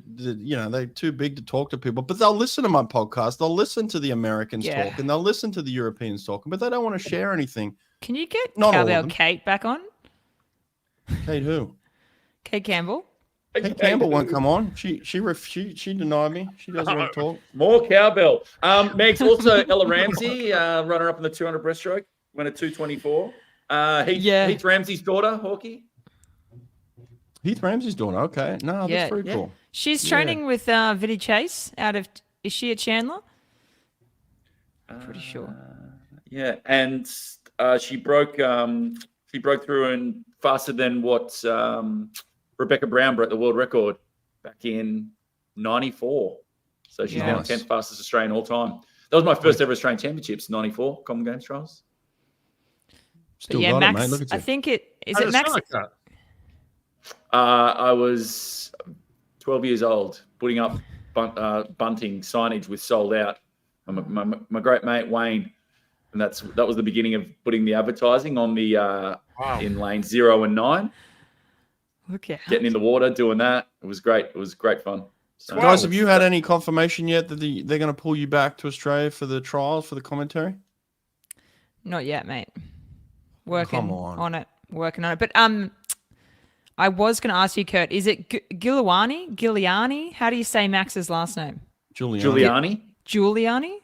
Speaker 3: too big to talk to people, but they'll listen to my podcast. They'll listen to the Americans
Speaker 2: Yeah.
Speaker 3: talk, and they'll listen to the Europeans talking, but they don't want to share anything.
Speaker 2: Can you get
Speaker 3: Not all of
Speaker 2: Cowbell
Speaker 3: them.
Speaker 2: Kate back on?
Speaker 3: Kate, who?
Speaker 2: Kate Campbell?
Speaker 3: Kate Campbell won't come on. She denied me. She doesn't want to talk.
Speaker 4: More cowbell. Megs, also Ella Ramsey, runner up in the 200 breaststroke, went at 224. Heath Ramsey's daughter, Hawkeye.
Speaker 3: Heath Ramsey's daughter. Okay, no,
Speaker 2: Yeah,
Speaker 3: that's very
Speaker 4: yeah.
Speaker 3: cool.
Speaker 2: She's training with Viddy Chase is she at Chandler? Pretty sure.
Speaker 4: Yeah, and she broke through and faster than what Rebecca Brown broke the world record back in '94. So she's now
Speaker 3: Nice.
Speaker 4: 10th fastest Australian all time. That was my first ever Australian Championships, '94 Common Games trials.
Speaker 3: Still
Speaker 2: But yeah,
Speaker 3: got
Speaker 2: Max.
Speaker 3: it, mate. Look at
Speaker 2: I
Speaker 3: you.
Speaker 2: think it is
Speaker 5: How
Speaker 2: it
Speaker 5: does
Speaker 2: Max.
Speaker 5: it sound like that?
Speaker 4: I was 12 years old, putting up bunting signage with sold out. My great mate Wayne And that was the beginning of putting the advertising on the
Speaker 5: Wow.
Speaker 4: in lane 0 and 9.
Speaker 2: Look out.
Speaker 4: Getting in the water, doing that. It was great. It was great fun. So,
Speaker 5: Wow.
Speaker 3: Guys, have you had any confirmation yet that they're going to pull you back to Australia for the trials, for the commentary?
Speaker 2: Not yet, mate. Working
Speaker 3: Come on.
Speaker 2: on it. Working on it. But I was going to ask you, Kurt, is it Giuliani? How do you say Max's last name?
Speaker 3: Giuliani.
Speaker 2: Giuliani?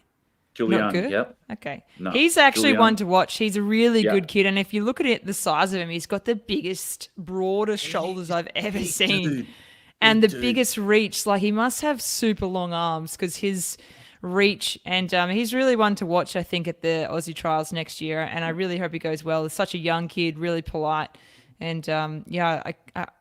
Speaker 2: Not good?
Speaker 4: Yep.
Speaker 2: Okay.
Speaker 4: No,
Speaker 2: He's actually
Speaker 4: Giuliani.
Speaker 2: one to watch. He's a really
Speaker 4: Yeah.
Speaker 2: good kid. And if you look at it, the size of him, he's got the biggest, broadest shoulders I've ever seen. And the biggest reach. Like, he must have super long arms because his reach. And he's really one to watch, I think, at the Aussie trials next year. And I really hope he goes well. He's such a young kid, really polite. And I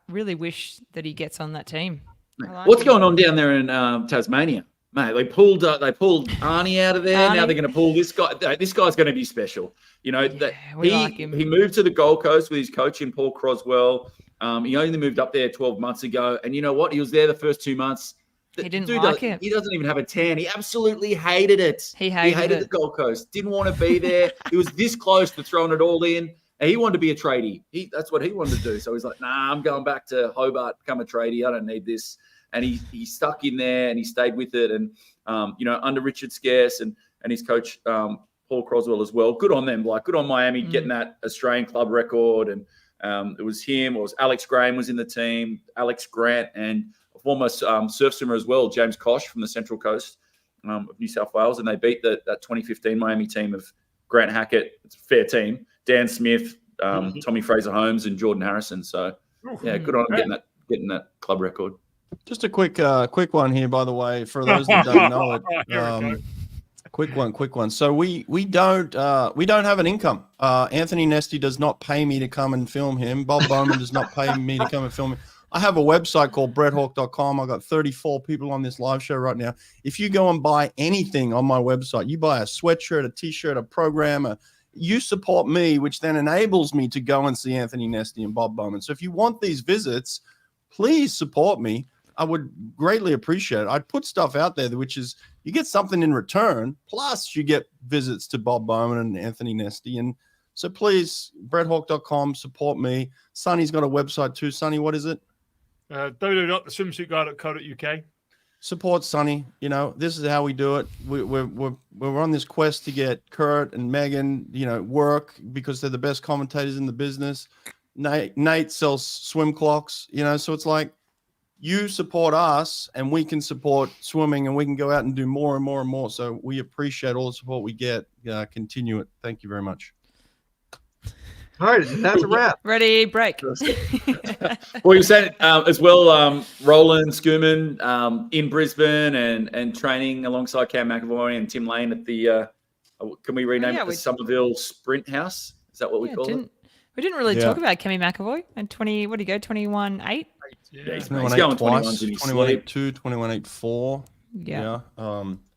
Speaker 2: really wish that he gets on that team. I like
Speaker 4: What's
Speaker 2: him.
Speaker 4: going on down there in Tasmania? Mate, they pulled Arnie out of there. Now
Speaker 2: Arnie.
Speaker 4: they're going to pull this guy. This guy's going to be special. You know, that
Speaker 2: we like him.
Speaker 4: he moved to the Gold Coast with his coach in Paul Croswell. He only moved up there 12 months ago. And you know what? He was there the first 2 months.
Speaker 2: He didn't like it.
Speaker 4: He doesn't even have a tan. He absolutely hated it.
Speaker 2: He hated it.
Speaker 4: the Gold Coast. Didn't want to be there. He was this close to throwing it all in. And he wanted to be a tradie. That's what he wanted to do. So he's like, nah, I'm going back to Hobart, become a tradie. I don't need this. And he stuck in there and he stayed with it. And, under Richard Scarce and his coach, Paul Croswell as well. Good on them. Like, good on Miami getting that Australian club record. And it was him. It was Alex Graham was in the team, Alex Grant, and a former surf swimmer as well, James Kosh from the Central Coast of New South Wales. And they beat that 2015 Miami team of Grant Hackett. It's a fair team. Dan Smith, Tommy Fraser-Holmes, and Jordan Harrison. So, yeah, good on him getting that club record.
Speaker 3: Just a quick one here, by the way, for those that don't know it.
Speaker 5: Here we go.
Speaker 3: Quick one. So we don't have an income. Anthony Nesty does not pay me to come and film him. Bob Bowman does not pay me to come and film him. I have a website called bretthawk.com. I've got 34 people on this live show right now. If you go and buy anything on my website, you buy a sweatshirt, a t-shirt, a program, you support me, which then enables me to go and see Anthony Nesty and Bob Bowman. So if you want these visits, please support me. I would greatly appreciate it. I'd put stuff out there, which is you get something in return, plus you get visits to Bob Bowman and Anthony Nesty. And so please, bretthawk.com, support me. Sonny's got a website too. Sonny, what is it?
Speaker 5: www.theswimsuitguy.co.uk.
Speaker 3: Support Sonny. You know, this is how we do it. We're on this quest to get Kurt and Megan, work because they're the best commentators in the business. Nate sells swim clocks, so it's like you support us and we can support swimming and we can go out and do more and more and more. So we appreciate all the support we get. Continue it. Thank you very much.
Speaker 1: All right, that's a wrap.
Speaker 2: Ready, break.
Speaker 4: Well, you said as well, Roland Schumann in Brisbane and training alongside Cam McAvoy and Tim Lane at the, can we rename it the Somerville Sprint House? Is that what we call it?
Speaker 2: We didn't really talk about Kemi McAvoy and 21-8.
Speaker 5: Yeah.
Speaker 4: He's going 21s in his sleep.
Speaker 3: 21-8-2, 21-8-4.
Speaker 2: Yeah.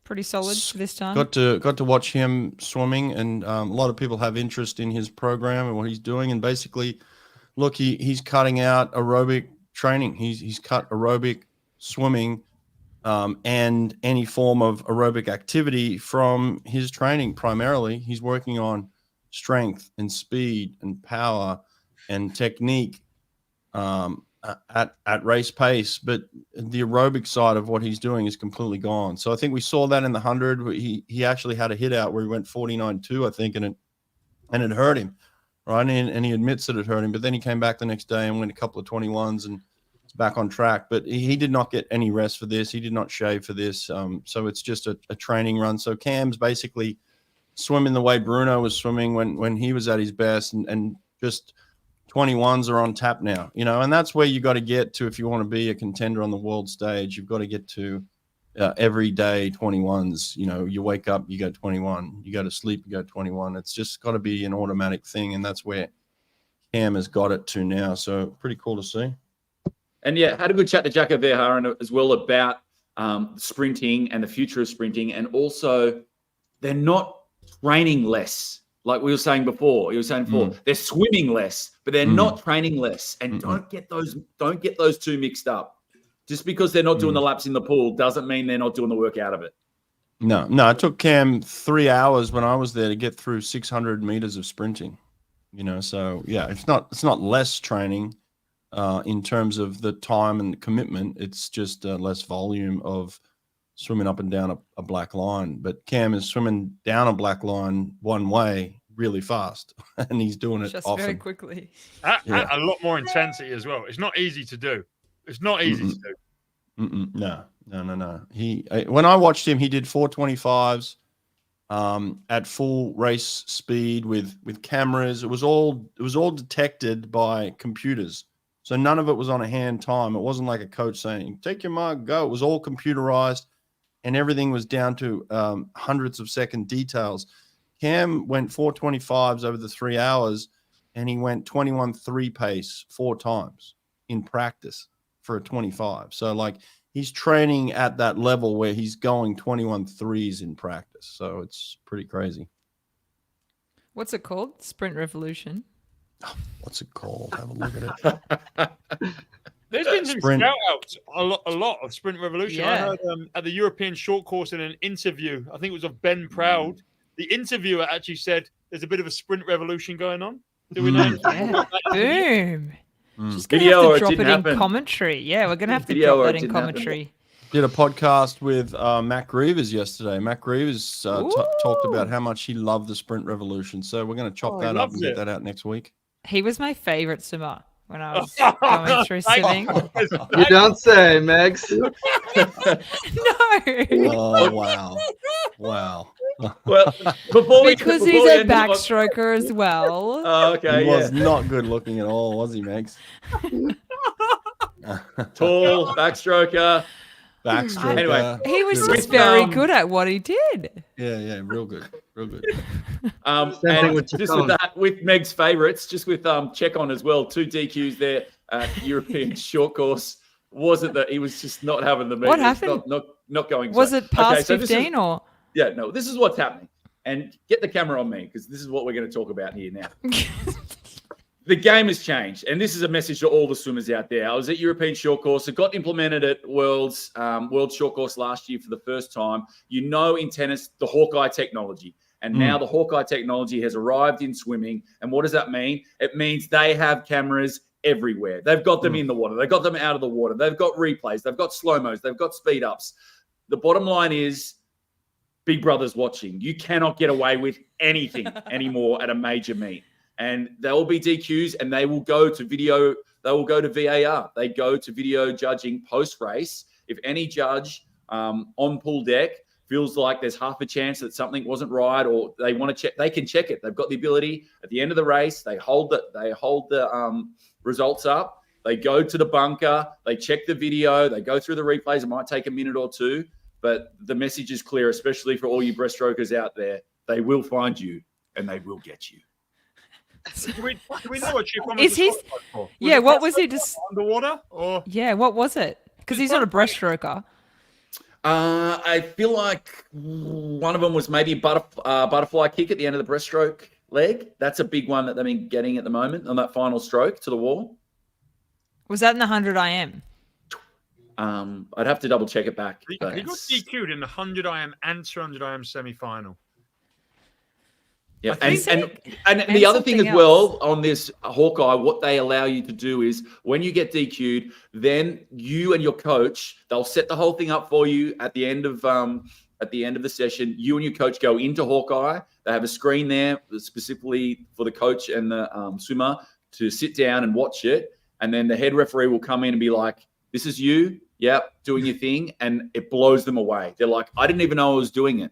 Speaker 2: Pretty solid this time.
Speaker 3: Got to watch him swimming, and a lot of people have interest in his program and what he's doing. And basically, look, he's cutting out aerobic training. He's cut aerobic swimming and any form of aerobic activity from his training. Primarily, he's working on strength and speed and power and technique at race pace, but the aerobic side of what he's doing is completely gone. So I think we saw that in the 100. He actually had a hit out where he went 49.2, I think, and it hurt him, right? And he admits that it hurt him, but then he came back the next day and went a couple of 21s and it's back on track. But he did not get any rest for this. He did not shave for this. So it's just a training run. So Cam's basically swimming the way Bruno was swimming when he was at his best, and just 21s are on tap now, and that's where you got to get to if you want to be a contender on the world stage. You've got to get to every day 21s. You wake up, you go 21. You go to sleep, you go 21. It's just got to be an automatic thing, and that's where Cam has got it to now. So pretty cool to see.
Speaker 4: And yeah, had a good chat to Jacko Verhaeren as well about sprinting and the future of sprinting, and also they're not training less. Like we were saying before, they're swimming less, but they're not training less. And don't get those two mixed up. Just because they're not doing the laps in the pool doesn't mean they're not doing the work out of it.
Speaker 3: No, it took Cam 3 hours when I was there to get through 600 meters of sprinting. So yeah, it's not less training in terms of the time and the commitment. It's just less volume of swimming up and down a black line. But Cam is swimming down a black line one way really fast, and he's doing it
Speaker 2: Just
Speaker 3: often.
Speaker 2: very quickly.
Speaker 5: At a lot more intensity as well. It's not easy to do. It's not easy to do.
Speaker 3: No. When I watched him, he did 425s at full race speed with cameras. It was all detected by computers. So none of it was on a hand time. It wasn't like a coach saying, take your mark, go. It was all computerized, and everything was down to hundreds of second details. Cam went 425s over the 3 hours, and he went 21.3 pace 4 times in practice for a 25. So like he's training at that level where he's going 21.3s in practice. So it's pretty crazy.
Speaker 2: What's it called? Sprint Revolution.
Speaker 3: What's it called? Have a look at it.
Speaker 5: There's been some
Speaker 3: Sprint.
Speaker 5: shout outs, a lot of Sprint Revolution.
Speaker 2: Yeah.
Speaker 5: I heard at the European short course in an interview, I think it was of Ben Proud. The interviewer actually said there's a bit of a Sprint Revolution going on. Do we know?
Speaker 2: Yeah. Boom. Just gonna
Speaker 4: Video
Speaker 2: have
Speaker 4: or
Speaker 2: to
Speaker 4: it
Speaker 2: drop
Speaker 4: didn't
Speaker 2: it
Speaker 4: happen.
Speaker 2: in commentary. Yeah, we're gonna have to
Speaker 4: Video or
Speaker 2: drop
Speaker 4: it
Speaker 2: that in
Speaker 4: didn't happen.
Speaker 2: commentary.
Speaker 3: Did a podcast with Mac Reevers yesterday. Mac Reevers talked about how much he loved the Sprint Revolution. So we're going to chop
Speaker 5: Oh, he
Speaker 3: that up
Speaker 5: loves
Speaker 3: and get
Speaker 5: it.
Speaker 3: that out next week.
Speaker 2: He was my favorite swimmer when I was going through swimming.
Speaker 1: You don't say, Megs.
Speaker 2: No,
Speaker 3: Oh, wow. Wow.
Speaker 4: Well, before
Speaker 2: because
Speaker 4: we
Speaker 2: he's a
Speaker 4: end up-
Speaker 2: backstroker as well.
Speaker 4: Oh, okay,
Speaker 3: He
Speaker 4: yeah.
Speaker 3: was not good looking at all, was he, Megs?
Speaker 4: Tall, backstroker.
Speaker 3: Backstroker.
Speaker 4: Anyway.
Speaker 2: He was
Speaker 3: Good.
Speaker 2: just very good at what he did.
Speaker 3: Yeah, real good. Real good.
Speaker 4: And
Speaker 1: thing with
Speaker 4: just
Speaker 1: Chacon.
Speaker 4: with that, with Meg's favourites, just with check on as well, 2 DQs there at European short course. Wasn't that he was just not having the meet?
Speaker 2: What happened?
Speaker 4: Not going.
Speaker 2: Was
Speaker 4: so.
Speaker 2: it past
Speaker 4: Okay, so this is-
Speaker 2: 15 or?
Speaker 4: Yeah, no. This is what's happening, and get the camera on me because this is what we're going to talk about here now. The game has changed, and this is a message to all the swimmers out there. I was at European short course. It got implemented at World short course last year for the first time. You know, in tennis, the Hawkeye technology. And now the Hawkeye technology has arrived in swimming. And what does that mean? It means they have cameras everywhere. They've got them in the water. They've got them out of the water. They've got replays. They've got slow-mos. They've got speed-ups. The bottom line is Big Brother's watching. You cannot get away with anything anymore at a major meet. And there will be DQs, and they will go to video. They will go to VAR. They go to video judging post-race. If any judge on pool deck feels like there's half a chance that something wasn't right, or they want to check, they can check it. They've got the ability. At the end of the race, they hold the results up. They go to the bunker. They check the video. They go through the replays. It might take a minute or two, but the message is clear, especially for all you breaststrokers out there. They will find you, and they will get you.
Speaker 5: Do we know what Chacon
Speaker 2: Is he?
Speaker 5: for?
Speaker 2: Yeah. What was he just?
Speaker 5: Underwater or?
Speaker 2: Yeah. What was it? Because he's not a breaststroker.
Speaker 4: I feel like one of them was maybe a butterfly kick at the end of the breaststroke leg. That's a big one that they've been getting at the moment on that final stroke to the wall.
Speaker 2: Was that in the 100 IM?
Speaker 4: I'd have to double check it back.
Speaker 5: He
Speaker 4: but-
Speaker 5: got DQ'd in the 100 IM and 200 IM semi-final.
Speaker 4: Yeah,
Speaker 2: I
Speaker 4: and
Speaker 2: think-
Speaker 4: and
Speaker 2: and
Speaker 4: the other thing as
Speaker 2: something
Speaker 4: well on this Hawkeye, what they allow you to do is when you get DQ'd, then you and your coach, they'll set the whole thing up for you at the end of the session. You and your coach go into Hawkeye. They have a screen there specifically for the coach and the swimmer to sit down and watch it, and then the head referee will come in and be like, "This is you, yep, doing your thing," and it blows them away. They're like, "I didn't even know I was doing it."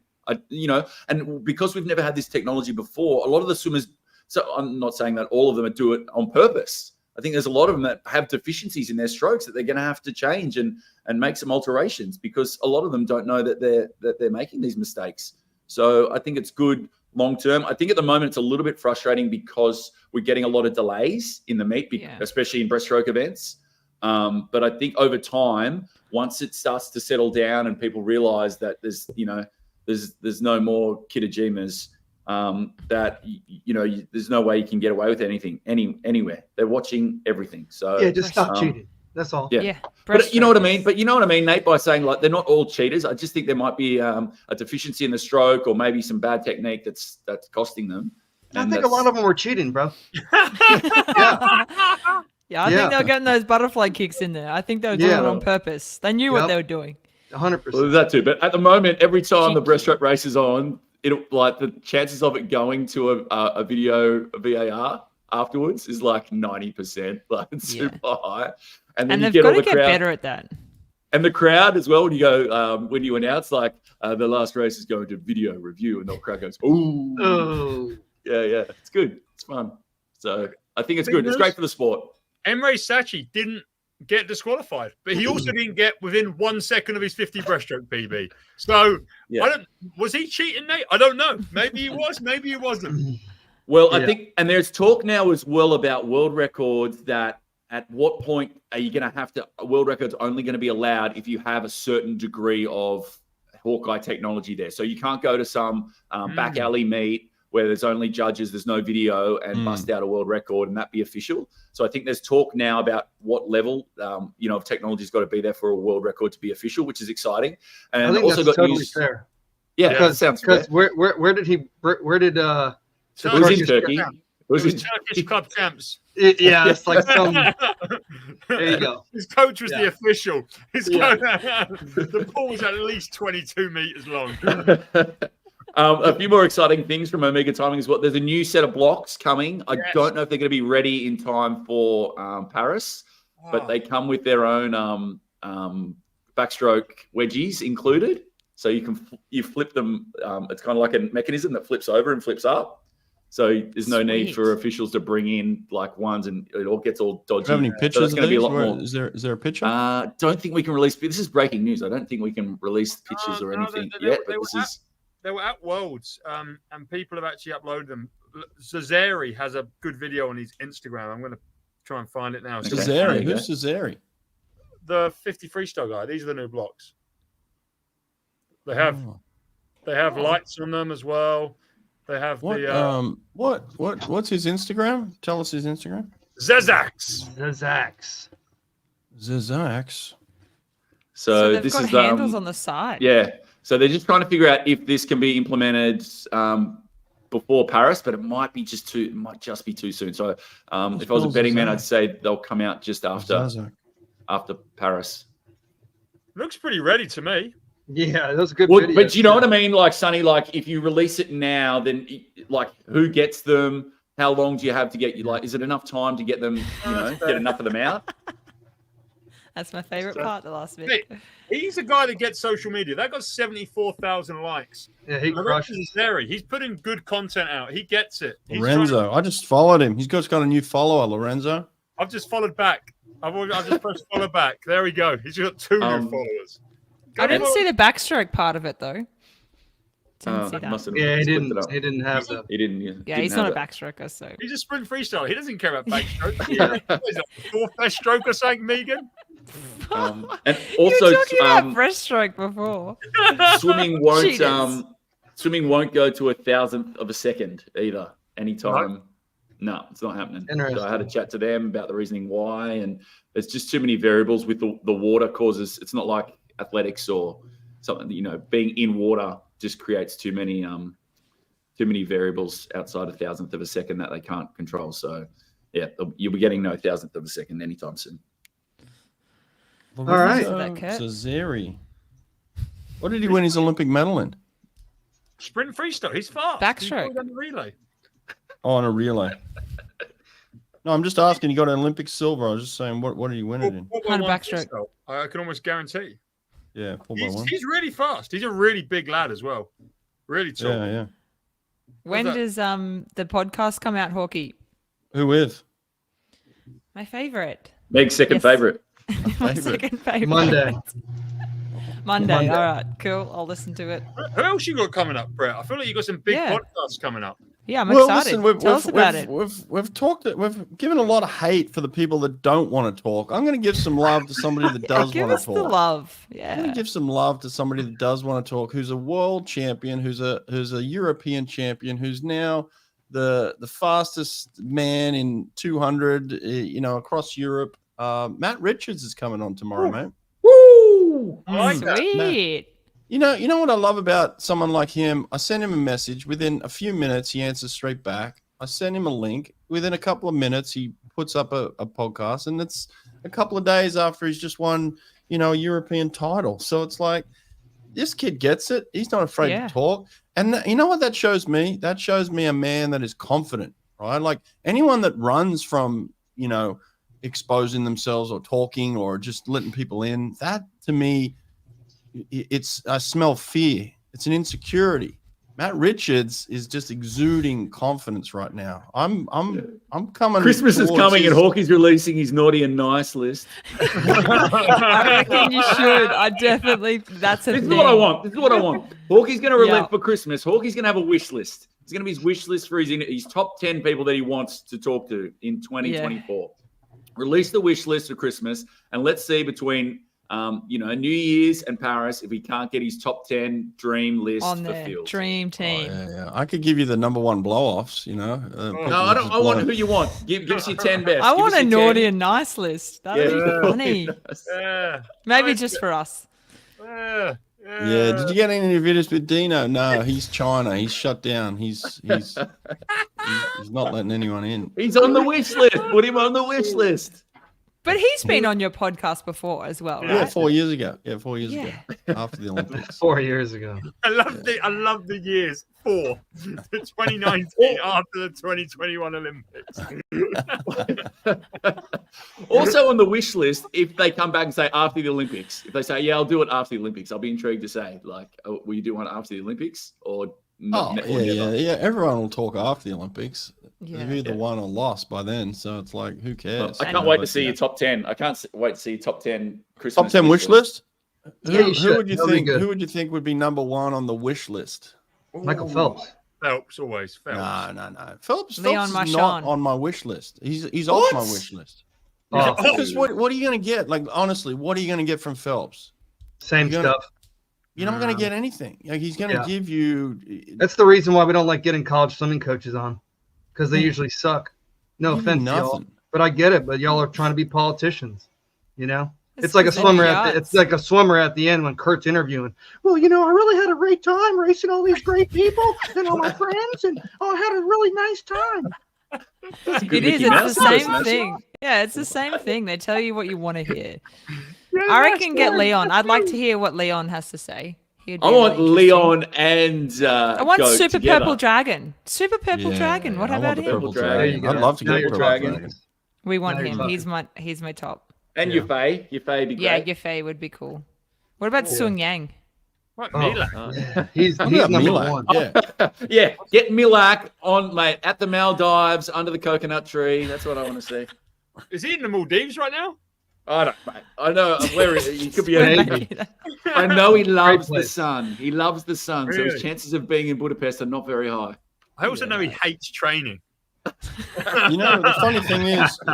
Speaker 4: And because we've never had this technology before, a lot of the swimmers, so I'm not saying that all of them do it on purpose. I think there's a lot of them that have deficiencies in their strokes that they're going to have to change and make some alterations because a lot of them don't know that they're making these mistakes. So I think it's good long term. I think at the moment it's a little bit frustrating because we're getting a lot of delays in the meet, especially in breaststroke events. But I think over time, once it starts to settle down and people realize that there's no more kitajimas, there's no way you can get away with anything anywhere. They're watching everything. So
Speaker 1: Yeah, just stop cheating. That's all.
Speaker 4: Yeah.
Speaker 2: Yeah.
Speaker 4: But you know what I
Speaker 2: breaststroke
Speaker 4: mean?
Speaker 2: is-
Speaker 4: But you know what I mean, Nate, by saying like they're not all cheaters. I just think there might be a deficiency in the stroke or maybe some bad technique that's costing them.
Speaker 1: I
Speaker 4: And
Speaker 1: think a lot of them were cheating, bro.
Speaker 2: Yeah, I
Speaker 1: Yeah.
Speaker 2: think they're getting those butterfly kicks in there. I think they were doing
Speaker 1: Yeah.
Speaker 2: it on purpose. They knew what
Speaker 1: Yep.
Speaker 2: they were doing.
Speaker 1: 100%.
Speaker 4: Well, that too. But at the moment, every time the
Speaker 2: Cheeky.
Speaker 4: breaststroke race is on, it like the chances of it going to a video a VAR afterwards is like 90%. Like it's
Speaker 2: Yeah.
Speaker 4: super high. And then
Speaker 2: And
Speaker 4: you
Speaker 2: they've
Speaker 4: get
Speaker 2: got
Speaker 4: all
Speaker 2: to
Speaker 4: the
Speaker 2: get
Speaker 4: crowd
Speaker 2: better at that.
Speaker 4: and the crowd as well. When you go when you announce like the last race is going to video review, and the crowd goes, "Ooh,
Speaker 1: Oh.
Speaker 4: yeah, it's good, it's fun." So I think it's
Speaker 5: Big
Speaker 4: good. It's
Speaker 5: news.
Speaker 4: great for the sport.
Speaker 5: Emre Sachi didn't get disqualified, but he also didn't get within 1 second of his 50 breaststroke PB. So
Speaker 4: Yeah.
Speaker 5: was he cheating, Nate? I don't know. Maybe he was, maybe he wasn't.
Speaker 4: Well, I
Speaker 1: Yeah.
Speaker 4: think, and there's talk now as well about world records that at what point are you going to have to, a world record's only going to be allowed if you have a certain degree of Hawkeye technology there. So you can't go to some back alley meet where there's only judges, there's no video, and bust out a world record and that be official. So I think there's talk now about what level, of technology's got to be there for a world record to be official, which is exciting. And
Speaker 1: I think
Speaker 4: also
Speaker 1: that's
Speaker 4: got
Speaker 1: totally
Speaker 4: news.
Speaker 1: fair.
Speaker 4: Yeah, that sounds fair.
Speaker 1: Because where did the
Speaker 5: So
Speaker 4: It was in
Speaker 1: Turkish-
Speaker 4: Turkey. It
Speaker 5: it
Speaker 4: was
Speaker 5: was
Speaker 4: in
Speaker 5: Turkish club champs.
Speaker 1: yeah, it's like some. There you go.
Speaker 5: His coach was
Speaker 1: Yeah.
Speaker 5: the official.
Speaker 1: Yeah.
Speaker 5: The ball was at least 22 meters long.
Speaker 4: A few more exciting things from Omega Timing is what there's a new set of blocks coming. I
Speaker 5: Yes.
Speaker 4: don't know if they're going to be ready in time for Paris, but they come with their own backstroke wedgies included. So you flip them. It's kind of like a mechanism that flips over and flips up. So there's no need
Speaker 2: Sweet.
Speaker 4: for officials to bring in like ones, and it all gets all dodgy.
Speaker 3: Do you have any
Speaker 4: So
Speaker 3: pictures
Speaker 4: that's
Speaker 3: of
Speaker 4: going to be a
Speaker 3: these?
Speaker 4: lot
Speaker 3: Where-
Speaker 4: more.
Speaker 3: Is there a picture?
Speaker 4: Don't think we can release. This is breaking news. I don't think we can release pictures or
Speaker 5: No,
Speaker 4: anything
Speaker 5: they
Speaker 4: yet.
Speaker 5: were
Speaker 4: But this
Speaker 5: at-
Speaker 4: is
Speaker 5: They were at Worlds, and people have actually uploaded them. Cesare has a good video on his Instagram. I'm going to try and find it now.
Speaker 4: Okay.
Speaker 3: Cesare.
Speaker 4: there you
Speaker 3: Who's Cesare?
Speaker 5: The 50 freestyle guy. These are the new blocks. They have
Speaker 3: Oh.
Speaker 5: lights on them as well. They have
Speaker 3: What?
Speaker 5: the
Speaker 3: What's his Instagram? Tell us his Instagram.
Speaker 5: Zezax.
Speaker 1: The Zax.
Speaker 3: Zazax.
Speaker 4: so.
Speaker 2: they've
Speaker 4: This
Speaker 2: got
Speaker 4: is
Speaker 2: handles on the side.
Speaker 4: Yeah. So they're just trying to figure out if this can be implemented before Paris, but it might just be too soon. So if I was a
Speaker 3: Bill's
Speaker 4: betting man,
Speaker 3: Zach?
Speaker 4: I'd say they'll come out just after
Speaker 3: Zazak.
Speaker 4: Paris.
Speaker 5: Looks pretty ready to me.
Speaker 1: Yeah, that was a good
Speaker 4: Well,
Speaker 1: video.
Speaker 4: but you know what I mean? Like, Sonny, like if you release it now, then like who gets them? How long do you have to get you? Like, is it enough time to get them, get enough of them out?
Speaker 2: That's my favorite
Speaker 5: So-
Speaker 2: part, the last bit.
Speaker 5: Hey, he's a guy that gets social media. That got 74,000 likes.
Speaker 1: Yeah, he crushed.
Speaker 5: He's putting good content out. He gets it. He's
Speaker 3: Lorenzo. I just followed him. He's got a new follower, Lorenzo.
Speaker 5: I've just followed back. I've just pressed follow back. There we go. He's got 2 new followers.
Speaker 2: I didn't see the backstroke part of it though. Didn't see that.
Speaker 4: Must have
Speaker 1: Yeah, he
Speaker 4: split it up.
Speaker 1: didn't have the.
Speaker 4: He didn't.
Speaker 2: Yeah,
Speaker 4: didn't
Speaker 2: he's
Speaker 4: have
Speaker 2: not a
Speaker 4: it.
Speaker 2: backstroker, so
Speaker 5: He's a sprint freestyle. He doesn't care about backstroke.
Speaker 4: Yeah.
Speaker 5: What is that, fourth best stroke or something, Megan?
Speaker 4: And
Speaker 2: you
Speaker 4: also,
Speaker 2: were talking about breaststroke before.
Speaker 4: swimming won't
Speaker 2: Cheaters.
Speaker 4: swimming won't go to 1,000th of a second either anytime. No, it's not happening. So I had a chat to them about the reasoning why, and there's just too many variables with the water causes. It's not like athletics or something. Being in water just creates too many variables outside 1,000th of a second that they can't control. So yeah, you'll be getting no 1,000th of a second anytime soon.
Speaker 1: All right.
Speaker 2: That Kurt.
Speaker 3: Cesare. What did he win his Olympic medal in?
Speaker 5: Sprint freestyle. He's fast.
Speaker 2: Backstroke.
Speaker 5: He's on the relay.
Speaker 3: Oh, on a relay. No, I'm just asking. He got an Olympic silver. I was just saying, what did he win it in?
Speaker 2: 100 backstroke.
Speaker 5: freestyle. I can almost guarantee.
Speaker 3: Yeah, 4x1.
Speaker 5: He's really fast. He's a really big lad as well. Really tall.
Speaker 3: Yeah, yeah.
Speaker 2: When
Speaker 5: that?
Speaker 2: does the podcast come out, Hawkeye?
Speaker 3: Who with?
Speaker 2: My favorite.
Speaker 4: Meg's second
Speaker 2: Yes.
Speaker 4: favorite.
Speaker 2: My
Speaker 3: Favorite.
Speaker 2: second favorite.
Speaker 1: Monday.
Speaker 2: Monday. All right, cool. I'll listen to it.
Speaker 5: Who else you got coming up, Brett? I feel like you got some big
Speaker 2: Yeah.
Speaker 5: podcasts coming up.
Speaker 2: Yeah, I'm excited.
Speaker 3: Listen,
Speaker 2: Tell us about it.
Speaker 3: We've given a lot of hate for the people that don't want to talk. I'm going to give some love to somebody that does
Speaker 2: Give
Speaker 3: want
Speaker 2: us
Speaker 3: to
Speaker 2: the
Speaker 3: talk.
Speaker 2: love.
Speaker 3: I'm
Speaker 2: Yeah.
Speaker 3: going to give some love to somebody that does want to talk, who's a world champion, who's a European champion, who's now the fastest man in 200, across Europe. Matt Richards is coming on tomorrow, mate.
Speaker 4: Woo!
Speaker 5: I like that.
Speaker 2: Sweet.
Speaker 3: You know what I love about someone like him? I send him a message. Within a few minutes, he answers straight back. I send him a link. Within a couple of minutes, he puts up a podcast, and it's a couple of days after he's just won, a European title. So it's like, this kid gets it. He's not afraid to talk. And you know what that shows me? That shows me a man that is confident, right? Like anyone that runs from, exposing themselves or talking or just letting people in, that to me, I smell fear. It's an insecurity. Matt Richards is just exuding confidence right now. I'm coming.
Speaker 4: Christmas is coming and Hawkey's releasing his naughty and nice list.
Speaker 2: I reckon you should. That's a
Speaker 4: This
Speaker 2: thing.
Speaker 4: is what I want. Hawkey's going to release for Christmas. Hawkey's going to have a wish list. It's going to be his wish list for his top 10 people that he wants to talk to in 2024. Release the wish list for Christmas, and let's see between New Year's and Paris if he can't get his top 10 dream list
Speaker 2: On the
Speaker 4: fulfilled.
Speaker 2: dream team.
Speaker 3: Yeah. I could give you the number one blow-offs,
Speaker 4: No, I don't. I want who you want. Give us your 10 best.
Speaker 2: I
Speaker 4: Give
Speaker 2: want
Speaker 4: us
Speaker 2: a
Speaker 4: your 10.
Speaker 2: naughty and nice list. That'd be funny.
Speaker 5: Yeah.
Speaker 2: Maybe just for us.
Speaker 5: Yeah.
Speaker 3: Yeah. Did you get any videos with Dino? No, he's China. He's shut down. He's not letting anyone in.
Speaker 4: He's on the wish list. Put him on the wish list.
Speaker 2: But he's been on your podcast before as well, right?
Speaker 3: Yeah, 4 years ago. Yeah, 4 years ago after the Olympics.
Speaker 1: 4 years ago.
Speaker 5: I love the years. 4. The 2019 after the 2021 Olympics.
Speaker 4: Also on the wish list, if they come back and say after the Olympics, if they say, yeah, I'll do it after the Olympics, I'll be intrigued to say, like, will you do one after the Olympics or not?
Speaker 3: Yeah. Everyone will talk after the Olympics.
Speaker 2: Yeah.
Speaker 3: They've either won or lost by then, so it's like, who cares?
Speaker 4: I can't wait to see your top 10. I can't wait to see your top 10 Christmas.
Speaker 3: Top 10 wish list?
Speaker 1: Yeah,
Speaker 3: Who would you
Speaker 1: That'll be
Speaker 3: think?
Speaker 1: good.
Speaker 3: Who would you think would be number one on the wish list?
Speaker 1: Michael Phelps.
Speaker 5: Phelps, always. Phelps.
Speaker 3: No. Phelps
Speaker 2: Leon
Speaker 3: is
Speaker 2: Marchand.
Speaker 3: not on my wish list. He's off my wish list.
Speaker 1: Oh,
Speaker 3: Because what are you going to get? Like, honestly, what are you going to get from Phelps?
Speaker 1: same
Speaker 3: You're gonna-
Speaker 1: stuff.
Speaker 3: You're not going to get anything. Like, he's going to give you.
Speaker 1: That's the reason why we don't like getting college swimming coaches on, because they usually suck. No
Speaker 3: Give you
Speaker 1: offense, y'all,
Speaker 3: nothing.
Speaker 1: but I get it. But y'all are trying to be politicians, It's
Speaker 2: It's
Speaker 1: like a
Speaker 2: just
Speaker 1: swimmer
Speaker 2: idiots.
Speaker 1: it's like a swimmer at the end when Kurt's interviewing. Well, I really had a great time racing all these great people and all my friends, and I had a really nice time.
Speaker 2: It is. It's the same thing. Yeah, it's the same thing. They tell you what you want to hear. I reckon get Leon. I'd like to hear what Leon has to say. He'd be
Speaker 4: I want
Speaker 2: really interesting.
Speaker 4: Leon and
Speaker 2: I want
Speaker 4: Goat
Speaker 2: Super
Speaker 4: together.
Speaker 2: Purple Dragon. Super Purple Dragon. What
Speaker 3: I
Speaker 2: about
Speaker 3: want the
Speaker 2: him?
Speaker 3: Purple
Speaker 4: Dragon.
Speaker 1: There you
Speaker 3: Dragon.
Speaker 1: go.
Speaker 3: I'd love to
Speaker 1: Now
Speaker 3: get
Speaker 1: you're
Speaker 3: Purple
Speaker 1: talking.
Speaker 3: Dragon.
Speaker 2: We want
Speaker 1: Now you're
Speaker 2: him.
Speaker 1: talking.
Speaker 2: He's my top.
Speaker 4: And
Speaker 1: Yeah.
Speaker 4: Yafei. Yafei would be
Speaker 2: Yeah,
Speaker 4: great.
Speaker 2: Yafei would be cool. What about Sung Yang?
Speaker 5: What,
Speaker 1: Oh,
Speaker 5: Mila?
Speaker 1: yeah. He's
Speaker 3: I'm gonna
Speaker 1: number
Speaker 3: Milak,
Speaker 1: one.
Speaker 3: Yeah.
Speaker 4: Yeah, get Milak on, mate, at the Maldives under the coconut tree. That's what I want to see.
Speaker 5: Is he in the Maldives right now?
Speaker 4: I don't, mate. I know where he could be.
Speaker 1: Maybe.
Speaker 4: I know he loves the
Speaker 1: place.
Speaker 4: sun. He loves the sun, so
Speaker 5: Really?
Speaker 4: his chances of being in Budapest are not very high.
Speaker 5: I also know he hates training.
Speaker 3: The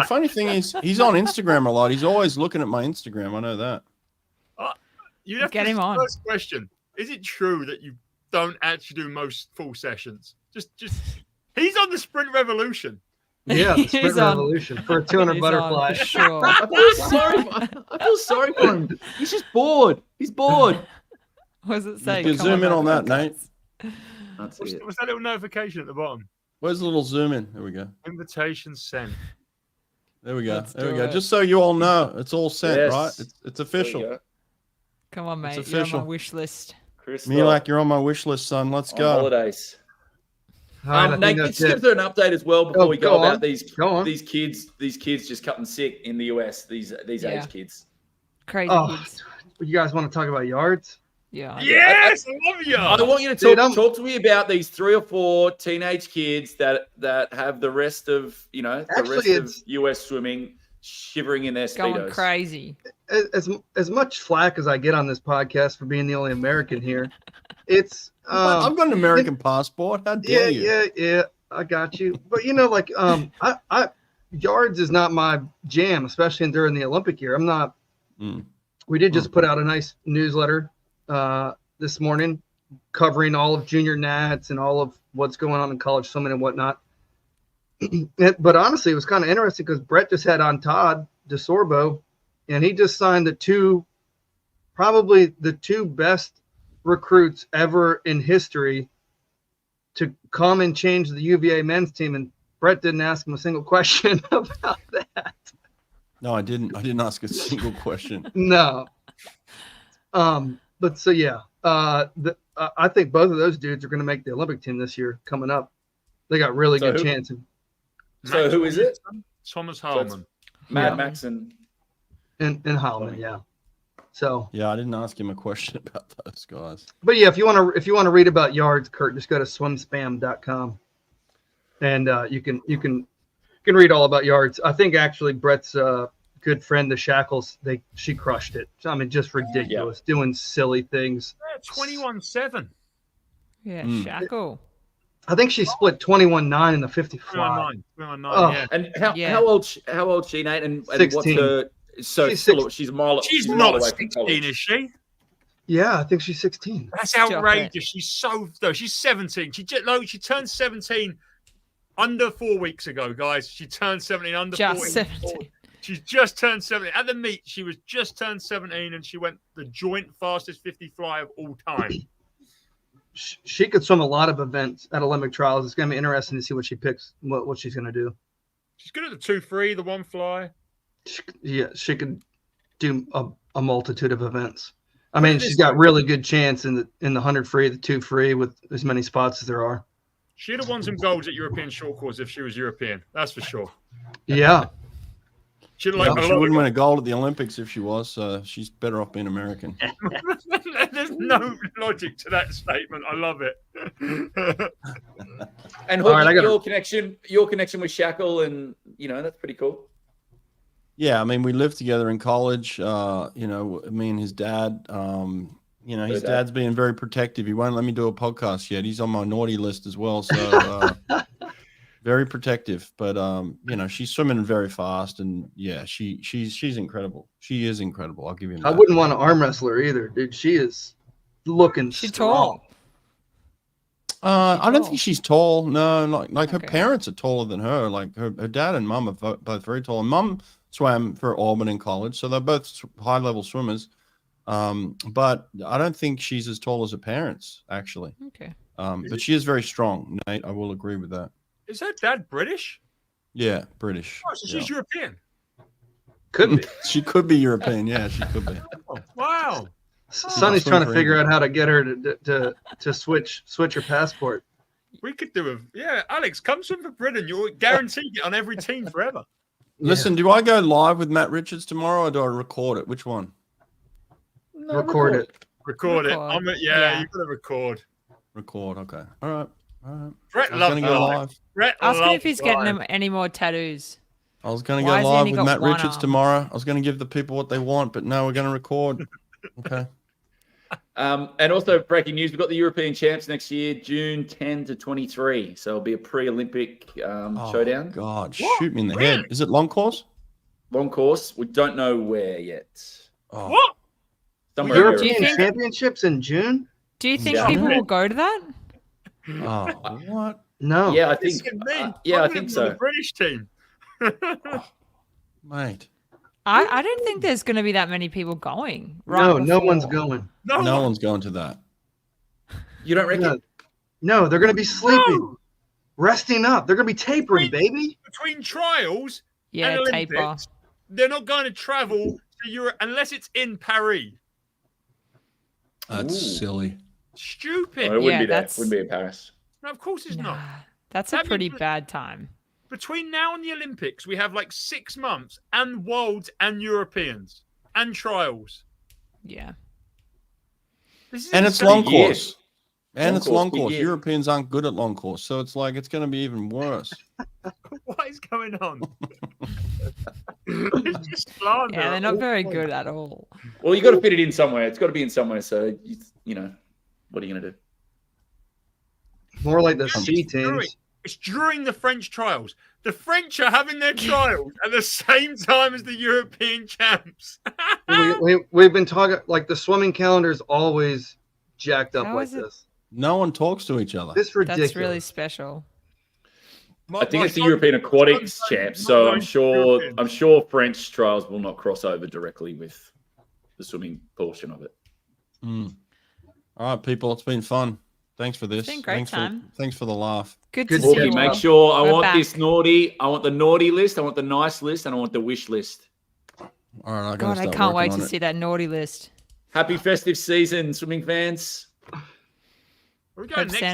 Speaker 3: funny thing is, he's on Instagram a lot. He's always looking at my Instagram. I know that.
Speaker 5: You have
Speaker 2: Get him on.
Speaker 5: First question: is it true that you don't actually do most full sessions? Just he's on the sprint revolution.
Speaker 1: Yeah, the sprint
Speaker 2: He's on.
Speaker 1: revolution for a 200
Speaker 2: He's on
Speaker 1: butterfly.
Speaker 2: for sure.
Speaker 4: I feel sorry for him. He's just bored. He's bored.
Speaker 2: What does it say?
Speaker 3: You
Speaker 2: Come
Speaker 3: zoom in
Speaker 2: my
Speaker 3: on that,
Speaker 2: podcast.
Speaker 3: Nate.
Speaker 4: That's
Speaker 5: What's,
Speaker 4: it.
Speaker 5: what's that little notification at the bottom?
Speaker 3: Where's the little zoom in? There we go.
Speaker 5: Invitation sent.
Speaker 3: There we go.
Speaker 2: Let's
Speaker 3: There we
Speaker 2: do
Speaker 3: go.
Speaker 2: it.
Speaker 3: Just so you all know, it's all sent,
Speaker 4: Yes.
Speaker 3: right? It's
Speaker 4: There you
Speaker 3: official.
Speaker 4: go.
Speaker 2: Come on, mate.
Speaker 3: It's
Speaker 2: You're on
Speaker 3: official.
Speaker 2: my wish list.
Speaker 4: Chris
Speaker 3: Milak, you're on my wish list, son. Let's
Speaker 4: on
Speaker 3: go.
Speaker 4: holidays.
Speaker 1: All right, I
Speaker 4: Nate,
Speaker 1: think
Speaker 4: just
Speaker 1: that's
Speaker 4: give
Speaker 1: it.
Speaker 4: her an update as well before we go
Speaker 1: on.
Speaker 4: about these
Speaker 1: Go on.
Speaker 4: kids just cutting sick in the US. These
Speaker 2: Yeah.
Speaker 4: age kids.
Speaker 2: Crazy
Speaker 1: Oh,
Speaker 2: kids.
Speaker 1: you guys want to talk about yards?
Speaker 2: Yeah.
Speaker 5: Yes, I love you.
Speaker 4: I want you to
Speaker 1: Dude,
Speaker 4: talk to me about these 3 or 4 teenage kids that have the rest of
Speaker 1: Actually, it's-
Speaker 4: US swimming shivering in their
Speaker 2: Going
Speaker 4: speedos.
Speaker 2: crazy.
Speaker 1: As much flack as I get on this podcast for being the only American here, it's
Speaker 3: I've got an American passport. How dare you?
Speaker 1: yeah, I got you. But I yards is not my jam, especially during the Olympic year. I'm not. We did just put out a nice newsletter this morning covering all of junior nats and all of what's going on in college swimming and whatnot. But honestly, it was kind of interesting because Brett just had on Todd DeSorbo, and he just signed probably the two best recruits ever in history to come and change the UVA men's team. And Brett didn't ask him a single question about that.
Speaker 3: No, I didn't. I didn't ask a single question.
Speaker 1: No. But so yeah, I think both of those dudes are going to make the Olympic team this year coming up. They got really good chance.
Speaker 4: So who is it?
Speaker 5: Thomas Harmon.
Speaker 4: Mad Max and
Speaker 1: Heilman, yeah. So
Speaker 3: yeah, I didn't ask him a question about those guys.
Speaker 1: But yeah, if you want to read about yards, Kurt, just go to swimspam.com, and you can read all about yards. I think actually Brett's good friend, the Shackles, she crushed it. I mean, just ridiculous, doing silly things.
Speaker 5: 21-7.
Speaker 2: Yeah, Shackle.
Speaker 1: I think she split 21-9 in the 50 fly.
Speaker 5: 21-9, yeah.
Speaker 4: And how old she, Nate? And
Speaker 1: 16.
Speaker 4: what's her? So she's a mile.
Speaker 5: She's
Speaker 4: a
Speaker 5: not
Speaker 4: mile away from
Speaker 5: 16,
Speaker 4: college.
Speaker 5: is she?
Speaker 1: Yeah, I think she's 16.
Speaker 5: That's outrageous. She's so though. She's 17. She turned 17 under 4 weeks ago, guys. She turned 17 under
Speaker 2: Just
Speaker 5: 14.
Speaker 2: 17.
Speaker 5: She's just turned 17. At the meet, she was just turned 17, and she went the joint fastest 50 fly of all time.
Speaker 1: She could swim a lot of events at Olympic trials. It's going to be interesting to see what she picks, what she's going to do.
Speaker 5: She's good at the 2-3, the one fly.
Speaker 1: She could do a multitude of events. I mean, she's got really good chance in the 100 free, the 2 free, with as many spots as there are.
Speaker 5: She'd have won some golds at European short course if she was European. That's for sure.
Speaker 1: Yeah.
Speaker 5: She'd
Speaker 3: She wouldn't win a gold at the Olympics if she was, so she's better off being American.
Speaker 5: There's no logic to that statement. I love it.
Speaker 4: And your connection with Shackle, and that's pretty cool.
Speaker 3: Yeah, I mean, we lived together in college. Me and his dad. His dad's being very protective. He won't let me do a podcast yet. He's on my naughty list as well. So very protective. But she's swimming very fast, and yeah, she's incredible. She is incredible. I'll give you that.
Speaker 1: I wouldn't want to arm wrestle her either, dude. She is looking.
Speaker 2: She's
Speaker 1: strong.
Speaker 2: tall.
Speaker 3: I don't think she's tall. No, like her parents are taller than her. Like her dad and mum are both very tall. And mum swam for Auburn in college, so they're both high-level swimmers. But I don't think she's as tall as her parents, actually.
Speaker 2: Okay.
Speaker 3: But she is very strong, Nate. I will agree with that.
Speaker 5: Is her dad British?
Speaker 3: Yeah, British.
Speaker 5: Oh, so she's European.
Speaker 1: Could be.
Speaker 3: She could be European. Yeah, she could be.
Speaker 5: Oh, wow.
Speaker 1: Sonny's trying to figure out how to get her to switch her passport.
Speaker 5: We could do Alex, come swim for Britain. You're guaranteed it on every team forever.
Speaker 3: Listen, do I go live with Matt Richards tomorrow, or do I record it? Which one?
Speaker 1: No, record it.
Speaker 5: Record it.
Speaker 2: Yeah.
Speaker 5: You've got to record.
Speaker 3: Record. Okay. All right.
Speaker 5: Brett
Speaker 3: I was going to go live.
Speaker 2: Ask him if he's getting him any more tattoos.
Speaker 3: I was going to
Speaker 2: Why
Speaker 3: go
Speaker 2: has he
Speaker 3: live
Speaker 2: only
Speaker 3: with
Speaker 2: got
Speaker 3: Matt
Speaker 2: one
Speaker 3: Richards
Speaker 2: arm?
Speaker 3: tomorrow. I was going to give the people what they want, but no, we're going to record. Okay.
Speaker 4: And also breaking news: we've got the European champs next year, June 10 to 23. So it'll be a pre-Olympic showdown.
Speaker 3: God,
Speaker 5: What?
Speaker 3: shoot me in the
Speaker 5: Really?
Speaker 3: head. Is it long course?
Speaker 4: Long course. We don't know where yet.
Speaker 3: Oh.
Speaker 5: What?
Speaker 4: Somewhere in
Speaker 1: European
Speaker 4: Europe.
Speaker 2: Do you think-
Speaker 1: championships in June?
Speaker 2: Do you think
Speaker 4: Yeah.
Speaker 2: people will go to that?
Speaker 3: Oh, what?
Speaker 1: No.
Speaker 4: Yeah, I
Speaker 5: This
Speaker 4: think.
Speaker 5: is me.
Speaker 4: Yeah, I
Speaker 5: I'm
Speaker 4: think
Speaker 5: gonna be on
Speaker 4: so.
Speaker 5: The British team.
Speaker 3: Mate.
Speaker 2: I don't think there's going to be that many people going.
Speaker 1: No
Speaker 2: before.
Speaker 1: one's going.
Speaker 3: No one's going to that.
Speaker 4: You don't reckon?
Speaker 1: No, they're going to be sleeping,
Speaker 5: No.
Speaker 1: resting up. They're going to be tapering,
Speaker 5: Wait.
Speaker 1: baby.
Speaker 5: Between trials
Speaker 2: Yeah,
Speaker 5: and
Speaker 2: taper.
Speaker 5: Olympics, they're not going to travel to Europe unless it's in Paris.
Speaker 3: That's
Speaker 4: Ooh.
Speaker 3: silly.
Speaker 5: Stupid.
Speaker 4: Oh, it wouldn't
Speaker 2: Yeah,
Speaker 4: be there.
Speaker 2: that's-
Speaker 4: Wouldn't be in Paris.
Speaker 5: No, of course it's not.
Speaker 2: Nah, that's a
Speaker 5: That
Speaker 2: pretty
Speaker 5: means-
Speaker 2: bad time.
Speaker 5: Between now and the Olympics, we have like 6 months and Worlds and Europeans and trials.
Speaker 2: Yeah.
Speaker 5: This is
Speaker 3: And it's
Speaker 5: insane.
Speaker 3: long
Speaker 4: year.
Speaker 3: course. And
Speaker 4: Long
Speaker 3: it's
Speaker 4: course,
Speaker 3: long
Speaker 4: big
Speaker 3: course.
Speaker 4: year.
Speaker 3: Europeans aren't good at long course, so it's like it's going to be even worse.
Speaker 5: What is going on? It's just slander.
Speaker 2: Yeah, they're not very good at all.
Speaker 4: Well, you got to fit it in somewhere. It's got to be in somewhere. So what are you going to do?
Speaker 1: More like the
Speaker 5: Yeah,
Speaker 1: C
Speaker 5: it's during-
Speaker 1: teams.
Speaker 5: It's during the French trials. The French are having their trials at the same time as the European champs.
Speaker 1: We've been talking, like, the swimming calendar is always jacked up
Speaker 2: How
Speaker 1: like
Speaker 2: is it-
Speaker 1: this.
Speaker 3: No one talks to each other.
Speaker 1: It's ridiculous.
Speaker 2: That's really special.
Speaker 4: I think it's the European Aquatics champ, so I'm sure French trials will not cross over directly with the swimming portion of it.
Speaker 3: All right, people, it's been fun. Thanks for this.
Speaker 2: It's been a great time.
Speaker 3: Thanks for the laugh.
Speaker 2: Good
Speaker 1: Good
Speaker 2: to
Speaker 1: to
Speaker 2: see
Speaker 1: see
Speaker 2: you.
Speaker 1: you.
Speaker 4: Make
Speaker 2: all.
Speaker 4: sure I
Speaker 2: We're
Speaker 4: want
Speaker 2: back.
Speaker 4: this naughty. I want the naughty list. I want the nice list, and I want the wish list.
Speaker 3: All right,
Speaker 2: God, I can't wait to see that naughty list.
Speaker 4: Happy festive season, swimming fans.
Speaker 5: We're going
Speaker 2: Hope
Speaker 5: next
Speaker 2: Santa